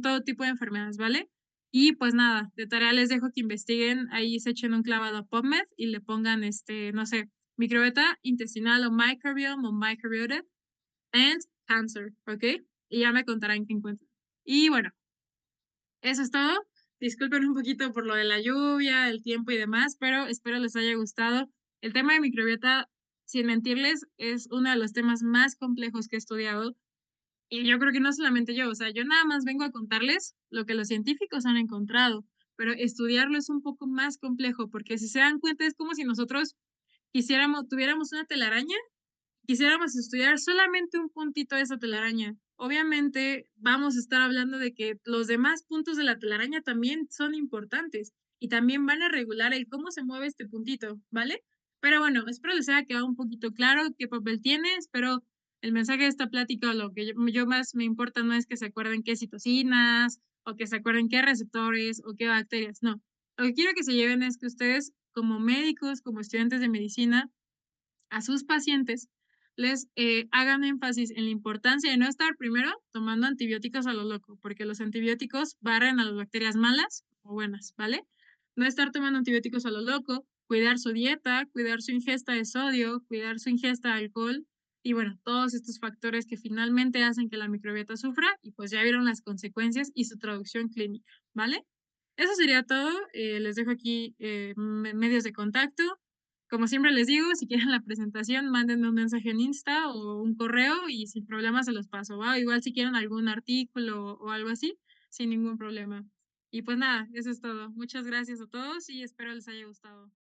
todo tipo de enfermedades, ¿vale? Y pues nada, de tarea les dejo que investiguen, ahí se echen un clavado a PubMed y le pongan, no sé, microbiota intestinal o microbiome o microbiota and cancer, ¿ok? Y ya me contarán qué encuentran. Y bueno, eso es todo. Disculpen un poquito por lo de la lluvia, el tiempo y demás, pero espero les haya gustado. El tema de microbiota, sin mentirles, es uno de los temas más complejos que he estudiado. Y yo creo que no solamente yo, o sea, yo nada más vengo a contarles lo que los científicos han encontrado, pero estudiarlo es un poco más complejo, porque si se dan cuenta, es como si nosotros tuviéramos una telaraña, quisiéramos estudiar solamente un puntito de esa telaraña. Obviamente, vamos a estar hablando de que los demás puntos de la telaraña también son importantes y también van a regular el cómo se mueve este puntito, ¿vale? Pero bueno, espero les haya quedado un poquito claro qué papel tiene. Espero el mensaje de esta plática, o lo que yo más me importa no es que se acuerden qué citocinas o que se acuerden qué receptores o qué bacterias, no. Lo que quiero que se lleven es que ustedes, como médicos, como estudiantes de medicina, a sus pacientes les hagan énfasis en la importancia de no estar primero tomando antibióticos a lo loco, porque los antibióticos barren a las bacterias malas o buenas, ¿vale? No estar tomando antibióticos a lo loco, cuidar su dieta, cuidar su ingesta de sodio, cuidar su ingesta de alcohol y bueno, todos estos factores que finalmente hacen que la microbiota sufra y pues ya vieron las consecuencias y su traducción clínica, ¿vale? Eso sería todo. Les dejo aquí medios de contacto. Como siempre les digo, si quieren la presentación, mándenme un mensaje en Insta o un correo y sin problema se los paso, ¿va? Igual si quieren algún artículo o algo así, sin ningún problema. Y pues nada, eso es todo. Muchas gracias a todos y espero les haya gustado.